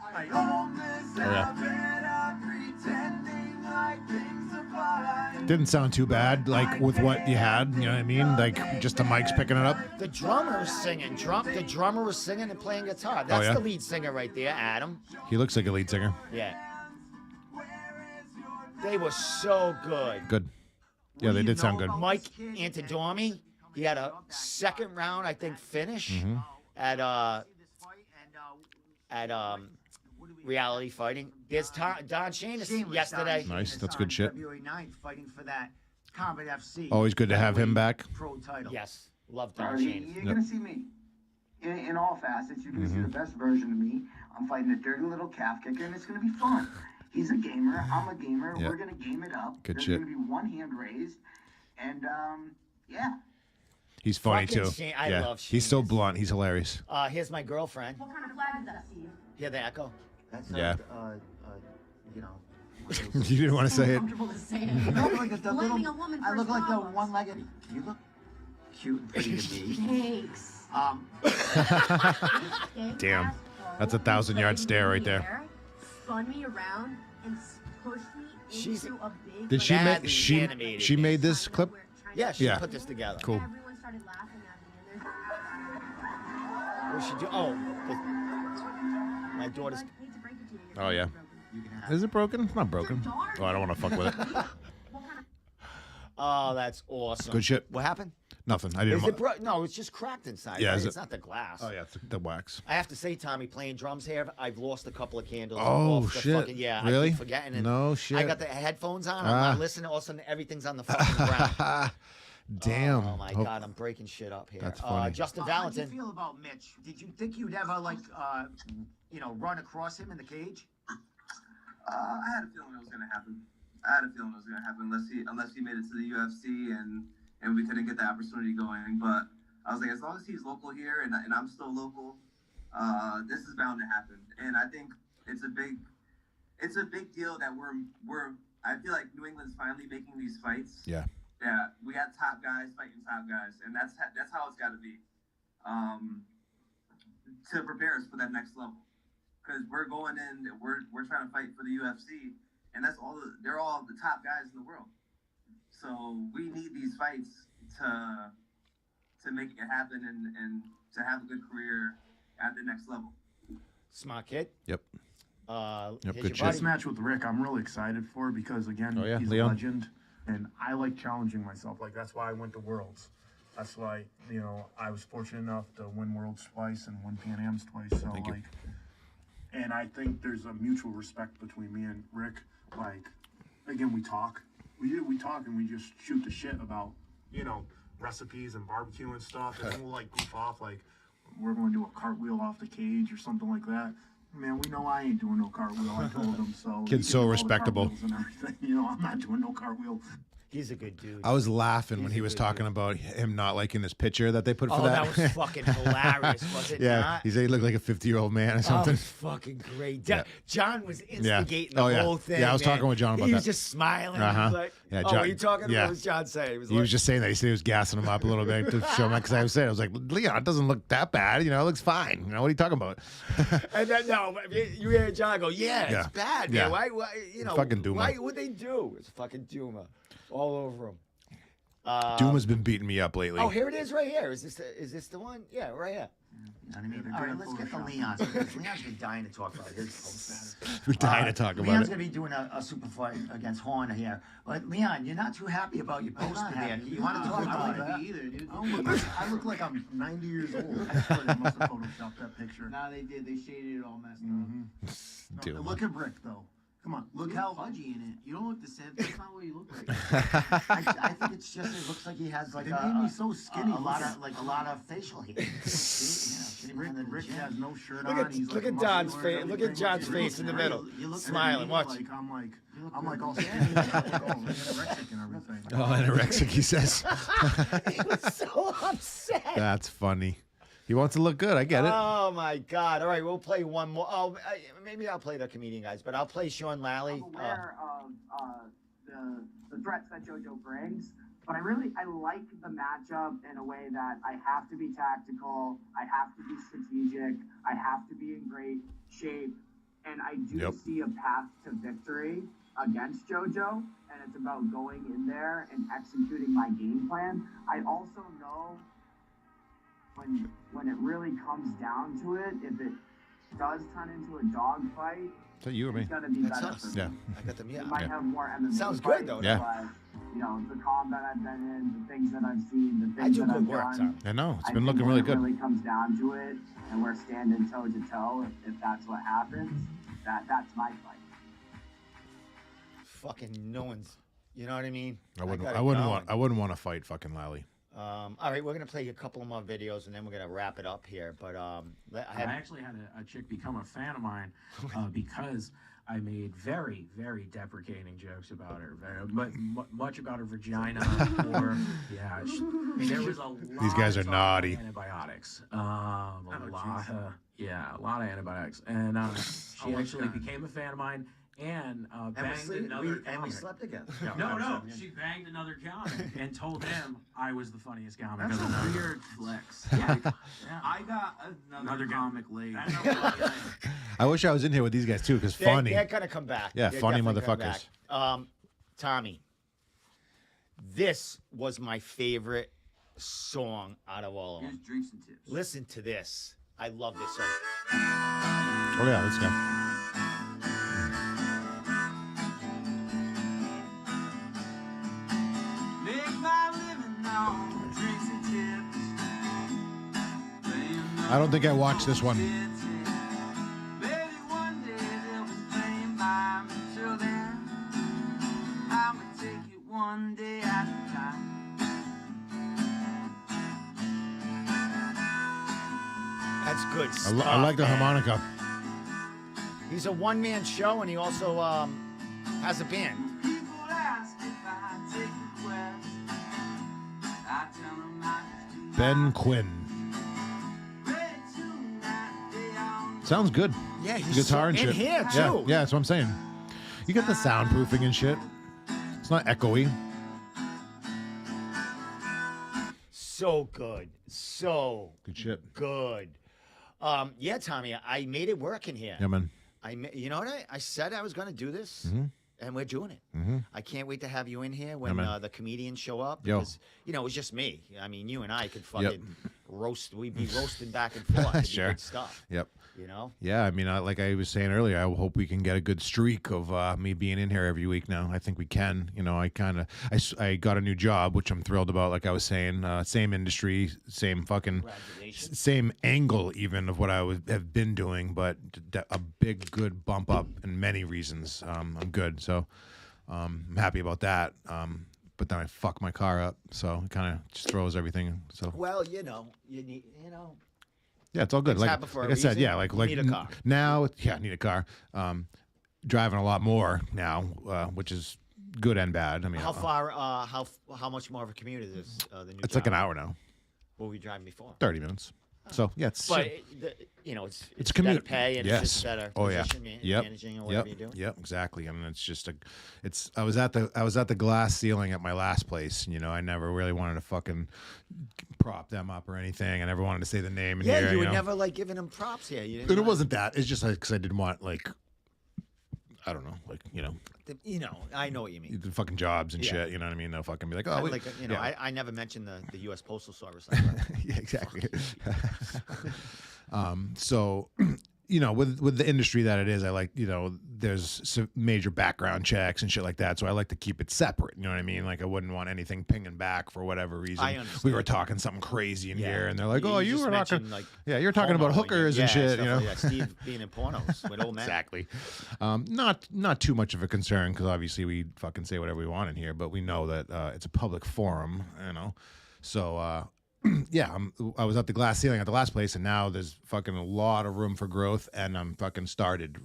Oh, yeah. Didn't sound too bad, like with what you had. You know what I mean? Like just the mics picking it up. The drummer was singing. The drummer was singing and playing guitar. That's yeah? the lead singer right there, Adam. He looks like a lead singer. Yeah. They were so good. Good. Yeah, they did sound good. Mike Antidormi, he had a second round, I think, finish Mm-hmm. at reality fighting. There's Don Shamus yesterday. Nice, that's good shit. February 9th, fighting for that Combat FC. Always good to have him back. Pro title. Yes, love Don You're Shamus. gonna see me in all facets. You're gonna see the best version of me. I'm fighting a dirty little calf kicker, and it's gonna be fun. He's a gamer. I'm a gamer. Yeah. We're gonna game it up. Good There's shit. gonna be one hand raised, and yeah. He's funny Fucking too. Shane. I yeah. love He's so Shane. blunt. He's hilarious. Here's my girlfriend. What kind of flag is that, Steve? Hear the echo? That's Yeah. you know. You didn't want to say it. Comfortable to say it. You look like the Blaming little. a woman I for look his like the problems. one-legged. You look cute and pretty to me. Thanks. Damn. Asshole That's a 1,000-yard who stare put right me there. there, Spun me around and pushed me She's- into a big. Did she Badly make she animated. she made this clip? Yeah, she Yeah. put this together. Cool. Everyone started laughing at me, and What she do? Oh, my daughter's. I hate to break it to you. your Oh, yeah. phone's broken. You can have. Is it broken? It's not broken. Oh, I don't want to fuck with it. What kind of Oh, that's awesome. Good shit. What happened? Nothing. I didn't. Is it no, it's just cracked inside. Yeah, right? is It's it- not the glass. Oh yeah, it's the wax. I have to say, Tommy, playing drums here, I've lost a couple of candles. Oh, off the shit. Fucking, yeah, I Really? keep forgetting. And No shit. I got the headphones on. I'm Ah. not listening. All of a sudden, everything's on the fucking ground. Damn. Oh my Oh, God, I'm breaking shit up here. That's funny. Justin How did you Valentin. feel about Mitch? Did you think you'd ever run across him in the cage? I had a feeling it was gonna happen. Unless he made it to the UFC and we couldn't get the opportunity going. But I was like, as long as he's local here and I'm still local, this is bound to happen. And I think it's a big deal that I feel like New England's finally making these fights. Yeah. Yeah, we got top guys fighting top guys, and that's how it's got to be, to prepare us for that next level. Because we're going in, we're trying to fight for the UFC, and they're all the top guys in the world. So we need these fights to make it happen and to have a good career at the next level. Smart kid. Yep. Here's good your shit. buddy. This match with Rick, I'm really excited for because again, Oh, yeah, he's Leon? a legend, and I like challenging myself. Like that's why I went to Worlds. That's why I was fortunate enough to win Worlds twice and win Pan Am's twice. So Thank you. and I think there's a mutual respect between me and Rick. Like, again, we talk, we talk, and we just shoot the shit about recipes and barbecue and stuff, and then we'll like goof off like we're going to do a cartwheel off the cage or something like that. Man, we know I ain't doing no cartwheel. I told him so. Kid's he can so do all the respectable. cartwheels and everything. I'm not doing no cartwheel. He's a good dude. I was laughing when He's he a was good talking about him not liking this picture that they put for Oh, that. that was fucking hilarious, was it yeah, not? he said he looked like a 50-year-old man or Oh, it something. was fucking great. Yeah. John was Yeah. instigating Oh, the yeah. whole thing. Yeah, I was man. talking with John about He was that. just smiling. Uh-huh. He was like, Yeah, oh, John- what are you talking about? yeah. What was John saying? He was He like, was just saying that. He said he was gassing him up a little bit to show him because I was saying, I was like, Leon, it doesn't look that bad. It looks fine. What are you talking about? and then, no, but you hear John go, yeah, Yeah. it's bad, Yeah. man. Why Fucking Duma. Why would they do? It's fucking Duma. All over him. Duma's been beating me up lately. Oh, here it is right here. Is this the one? Yeah, right here. You know what I mean? All right, let's get the Leon's. Leon's been dying to talk about his. We're dying to talk about Leon's it. gonna be doing a super fight against Horn here. But Leon, you're not too happy about your poster there. You want to talk about that? either, dude. I look like I'm 90 years old. I swear they must have photoshopped that picture. Nah, they did. They shaded it all messed up. Dude. Look at Rick though. Come on, look Look how how pudgy in it. You don't look the same. That's not what you look like. I think it's just it looks like he has like They made me so skinny. a lot of facial hair. Rick has no shirt Look on. at- He's look like at Don's muscular and face- look at everything. John's You face look in the great. middle. You look Smiling. Watch. I'm like all skinny. Like, oh, anorexic and everything. Oh, anorexic, he says. He was so upset. That's funny. He wants to look good. I get it. Oh my God! All right, we'll play one more. Oh, maybe I'll play the comedian guys, but I'll play Sean Lally. I'm aware of the threats that JoJo brings, but I like the matchup in a way that I have to be tactical, I have to be strategic, I have to be in great shape, and I do Yep. see a path to victory against JoJo, and it's about going in there and executing my game plan. I also know when it really comes down to it, if it does turn into a dog fight, Is that you or me? it's gonna be That's better us. for me. Yeah. I got them. Yeah. You might Yeah. have more MMA Sounds good, fights, though. Yeah. But, the combat I've been in, the things that I've seen, the I things do that good I've work, done. Tom. I know. It's I been think looking when really it good. really comes down to it, and we're standing toe to toe, if that's what happens, that's my fight. Fucking no one's. You know what I mean? I wouldn't got it want going. to fight fucking Lally. All right, we're gonna play a couple more videos and then we're gonna wrap it up here. But I actually had a chick become a fan of mine because I made very, very deprecating jokes about her, much about her vagina. Or there was a lot. These guys are of talk naughty. about antibiotics. A lot of antibiotics, and she actually became a fan of mine. And banged another and we comic. slept together. No, she banged another comic and told him I was the funniest comic. That's of the a night. weird flex. Yeah. I got another comic late. I wish I was in here with these guys too, because funny. They're gonna come back. Yeah, They're funny definitely coming motherfuckers. back. Tommy, this was my favorite song out of all of Here's them. drinks and tips. Listen to this. I love this song. Oh yeah, let's go. Make my living on drinks and tips. I don't think I watched this one. Maybe one day they'll be playing mine. Until then, I'ma take it one day at a time. That's good stuff. I like the man. harmonica. He's a one-man show, and he also has a band. People ask if I take a quest. I tell them I just do Ben not. Quinn. Ready tonight, day on. Sounds good. Yeah, he's Guitar and in shit. here too. Yeah, yeah, that's what I'm saying. You get the soundproofing and shit. It's not echoey. So good. So Good shit. good. Yeah, Tommy, I made it work in here. Yeah, man. You know what? I said I was going to do this, and we're doing it. I can't wait to have you in here when Yeah, man. the comedians show up. Yo. Because, it was just me. I mean, you and I could fucking roast. We'd be roasting back and forth. It'd be Sure. good stuff. Yep. Yeah, I mean, like I was saying earlier, I hope we can get a good streak of me being in here every week now. I think we can. I got a new job, which I'm thrilled about. Like I was saying, same industry, same fucking, Congratulations. same angle even of what I have been doing, but a big, good bump up in many reasons. I'm good. So I'm happy about that. But then I fuck my car up. So it kind of just throws everything. So Well, you need, yeah, it's all good. Things Like, happen for a like I said, reason. yeah, like You need a car. now, yeah, I need a car. Driving a lot more now, which is good and bad. I mean, how far, how much more of a commute is this? The new it's job? like an hour now, What were you driving before? 30 minutes. So yeah, it's But it's better commute. pay and Yes. it's just better Oh yeah. position, Yep. managing or whatever you do. Yep. Exactly. I mean, it's just I was at the glass ceiling at my last place. I never really wanted to fucking prop them up or anything. I never wanted to say the name in Yeah, here. you were never like giving them props here. You didn't It want- wasn't that. It's just because I didn't want I don't know, I know what you mean. the fucking jobs and Yeah. shit. You know what I mean? They'll fucking be like, oh, Kinda wait. like Yeah. I never mentioned the U.S. Postal Service. Yeah, exactly. So, with the industry that it is, I like, there's some major background checks and shit like that. So I like to keep it separate. You know what I mean? Like I wouldn't want anything pinging back for whatever reason. I understand. We were talking something crazy in Yeah. here, and they're like, "Oh, you just were talking, mentioned, like, yeah, you're talking about homo hookers and shit." stuff You know, like that. Steve being in pornos with old men. exactly. Not too much of a concern because obviously we fucking say whatever we want in here, but we know that it's a public forum. So. Yeah, I was at the glass ceiling at the last place, and now there's fucking a lot of room for growth, and I'm fucking started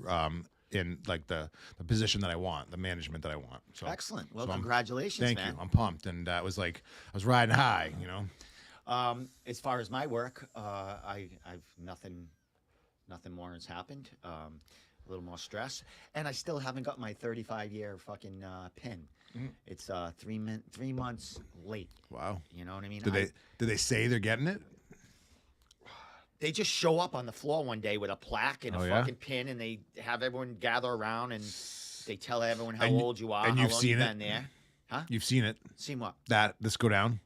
in like the position that I want, the management that I want. So Excellent. Well, so congratulations, thank man. you. I'm pumped, and that was like I was riding high. As far as my work, I've nothing more has happened. A little more stress, and I still haven't got my 35-year fucking pin. It's 3 months late. Wow. You know what I mean? Did they say they're getting it? They just show up on the floor one day with a plaque and a Oh, yeah? fucking pin, and they have everyone gather around, and they tell everyone how And- old you are, and how you've long seen you've it? been there. Huh? You've seen it? Seen what? This go down?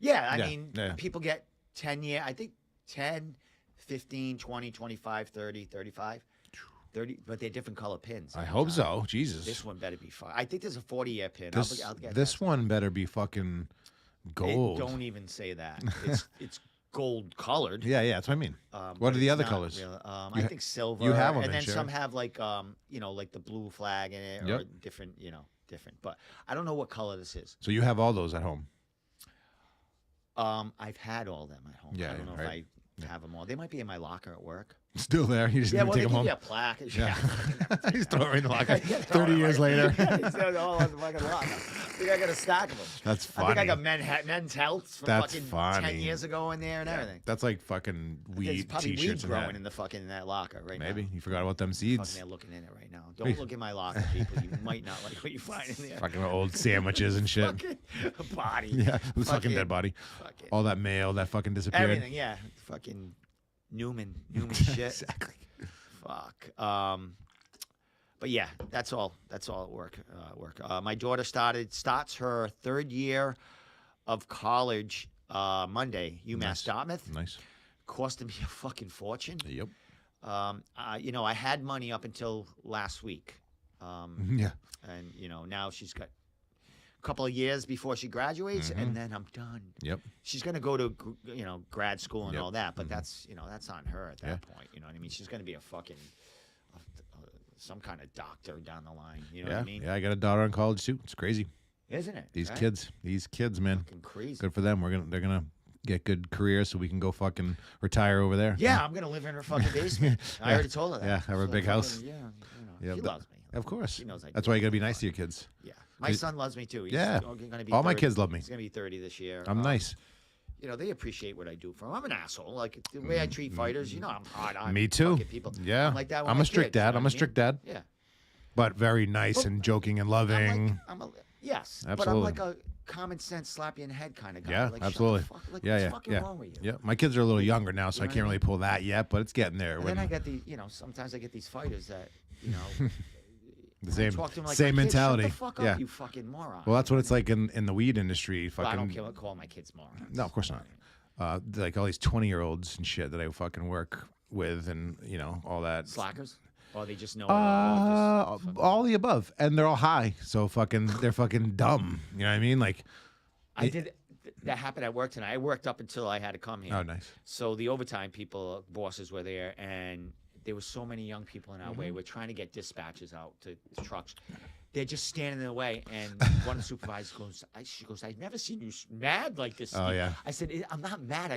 Yeah, I Yeah, mean, yeah. people get 10 year, I think 10, 15, 20, 25, 30, 35, 30, but they're different color pins. I hope so. Jesus. This one better be fine. I think there's a 40-year pin. I'll get This that. one better be fucking gold. Don't even say that. It's gold colored. Yeah, that's what I mean. But What are the it's other not colors? real. You I ha- think silver. you have 'em and then, then sure. some have like like the blue flag in it or Yep. different, different. But I don't know what color this is. So you have all those at home. I've had all them at home. Yeah, I don't know right. if I have them all. They might be in my locker at work. Still there. You just Yeah, didn't well, take they him give home. you a plaque. Yeah. He's throwing it in the locker. Yeah, throw 30 it years right- later. He's got it all on the fucking locker. I think I got a stack of them. That's I think I funny. got men's health from That's fucking funny. 10 years ago in there and everything. That's like fucking There's weed probably weed t-shirts and growing that. in the fucking in that locker right now. Maybe. You forgot about them Fucking seeds. they're looking in it right now. Don't look in my locker, people. You might not like what you find in there. Fucking old sandwiches and shit. Fucking body. Yeah, the fucking dead body. Fucking All that mail that fucking disappeared. everything, yeah. Fucking Newman shit. Exactly. Fuck. But yeah, that's all at work. My daughter starts her third year of college Monday. UMass Nice. Dartmouth. Nice. Costing me a fucking fortune. Yep. I had money up until last week. Yeah. And now she's got a couple of years before she graduates, and then I'm done. Yep. She's gonna go to grad school and Yep. all that, but that's on her at that Yeah. point. You know what I mean? She's gonna be a fucking some kind of doctor down the line. You know Yeah. what I mean? Yeah, I got a daughter in college too. It's crazy. Isn't it? These right? kids, man. Fucking crazy. Good for them. They're gonna get good careers so we can go fucking retire over there. Yeah, I'm gonna live in her fucking basement. I already told her that. Yeah, have a So big house. fucking- Yeah, Yeah, she but- loves me. Of course. She knows I That's do why you love gotta be her, nice but- to your kids. Yeah, my son loves me too. He's Yeah. gonna be All my 30. kids love me. He's gonna be 30 this year. I'm nice. They appreciate what I do for them. I'm an asshole. Like the way I treat fighters, I'm hard on. Me too. fucking People. Yeah. I'm like that. With I'm my a strict kids, you know dad. what I'm I a strict mean? dad. Yeah. But very nice Well, and joking and loving. Yes. Absolutely. But I'm like a common sense, slap you in the head kind of guy. Yeah, like, shut the absolutely. fuck- like, Yeah, what's yeah, fucking yeah. wrong with you? Yeah, my kids are a little younger now, so You I know can't what I really pull that yet, but it's getting there. And when- then I get sometimes I get these fighters that, the when I same talk to them like same my kids, mentality. Shut the fuck yeah. up, you fucking moron. Well, that's what it's like in the weed industry. Well, I Fucking don't call my kids morons. no, of course not. Like all these 20-year-olds and shit that I fucking work with, and all that. Slackers? Or they just know. All the above, and they're all high, so they're fucking dumb. You know what I mean? Like, That happened at work tonight. I worked up until I had to come here. oh, nice. So the overtime bosses were there, and there was so many young people in our Mm-hmm. way. We're trying to get dispatches out to trucks. They're just standing in the way, and one of the supervisors goes, she goes, I've never seen you mad like this. Oh, Steve." yeah. I said, I'm not mad.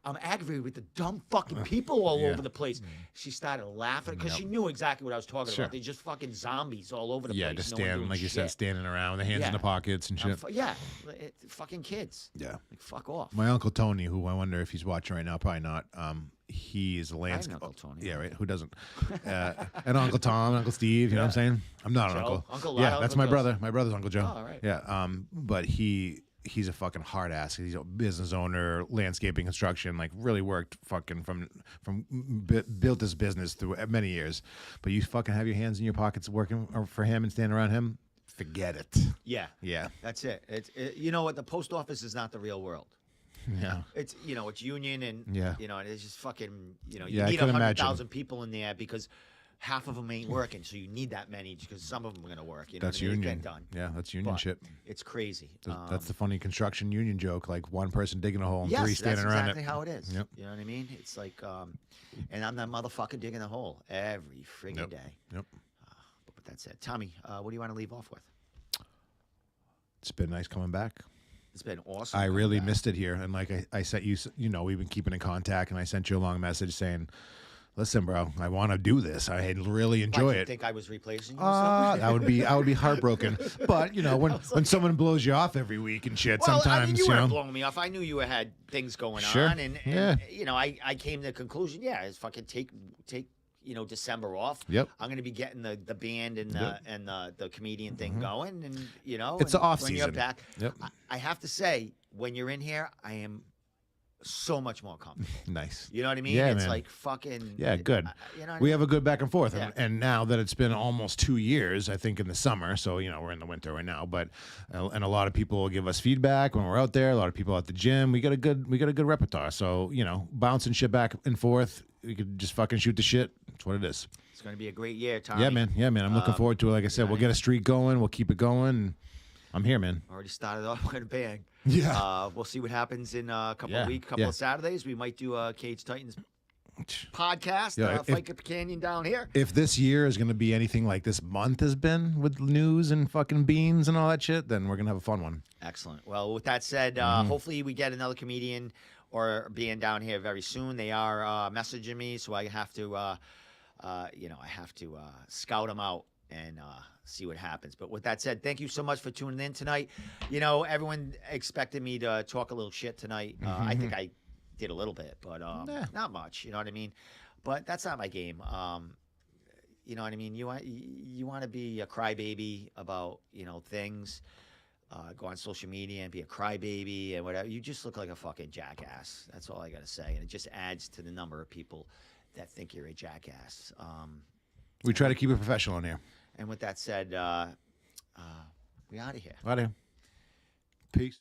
I'm aggravated with the dumb fucking people all Yeah. over the place. She started laughing because she knew exactly what I was talking Sure. about. They're just fucking zombies all over the Yeah, place. just no one standing, doing like you said, shit. standing around with their hands in Yeah. the pockets and shit. Yeah, fucking kids. Yeah. Like, fuck off. My Uncle Tony, who I wonder if he's watching right now, probably not. He is a I have landscape. an Uncle Tony. Yeah, right. Who doesn't? And Uncle Tom, and Uncle Steve. You know what I'm saying? I'm not an Joe? uncle. Uncle yeah, Lyle, that's Uncle my Joe. brother. My brother's Uncle Joe. Oh, all right. Yeah. But he's a fucking hard ass. He's a business owner, landscaping, construction. Like really worked fucking built his business through many years. But you fucking have your hands in your pockets working for him and standing around him. Forget it. Yeah. Yeah. That's it. You know what? The post office is not the real world. Yeah. It's it's union and Yeah. and it's just fucking you Yeah, I need can 100,000 people in there because half of them ain't working, so you need that many because some of them are gonna work. You know That's what I mean? It's union. getting done. Yeah, that's union But shit. It's crazy. That's the funny construction union joke. Like one person digging a hole and yes, three standing that's around exactly it. how it is. Yep. You know what I mean? It's like, and I'm that motherfucker digging a hole every friggin' Yep. day. Yep. But that's it. Tommy, what do you want to leave off with? It's been nice coming back. It's been awesome. I coming really back. missed it here, and like I sent you, we've been keeping in contact, and I sent you a long message saying, "Listen, bro, I want to do this. I really enjoy Why'd you it." think I was replacing you? or something? I would be heartbroken. But when someone blows you off every week and shit, Well, sometimes I mean, you weren't blowing me off. I knew you had things going Sure. on, and Yeah. I came to the conclusion. Yeah, it's fucking take December off. Yep. I'm gonna be getting the band and the comedian thing going, and It's the off when you're season. back. Yep. I have to say, when you're in here, I am so much more comfortable. Nice. You know what I mean? Yeah, It's man. like fucking. Yeah, good. You know what I We mean? have a good back and forth, Yeah. and now that it's been almost 2 years, I think in the summer. So we're in the winter right now, but and a lot of people will give us feedback when we're out there. A lot of people at the gym. We got a good repertoire. So bouncing shit back and forth. We could just fucking shoot the shit. That's what it is. It's gonna be a great year, Tommy. Yeah, man. Yeah, man. I'm looking forward to it. Like I said, we'll get a streak going. We'll keep it going. I'm here, man. Already started off with a bang. Yeah. We'll see what happens in a couple Yeah, of weeks, couple yeah. of Saturdays. We might do a Cage Titans podcast, Yeah, Fight Up Canyon down here. If this year is going to be anything like this month has been with news and fucking beans and all that shit, then we're going to have a fun one. Excellent. Well, with that said, hopefully we get another comedian or being down here very soon. They are messaging me, so I have to, I have to scout them out and see what happens. But with that said, thank you so much for tuning in tonight. Everyone expected me to talk a little shit tonight. I think I did a little bit, but not much. You know what I mean? But that's not my game. You know what I mean? You want to be a crybaby about things. Go on social media and be a crybaby and whatever. You just look like a fucking jackass. That's all I gotta say. And it just adds to the number of people that think you're a jackass. We try to keep it professional in here. And with that said, we out of here. Out of here. Peace.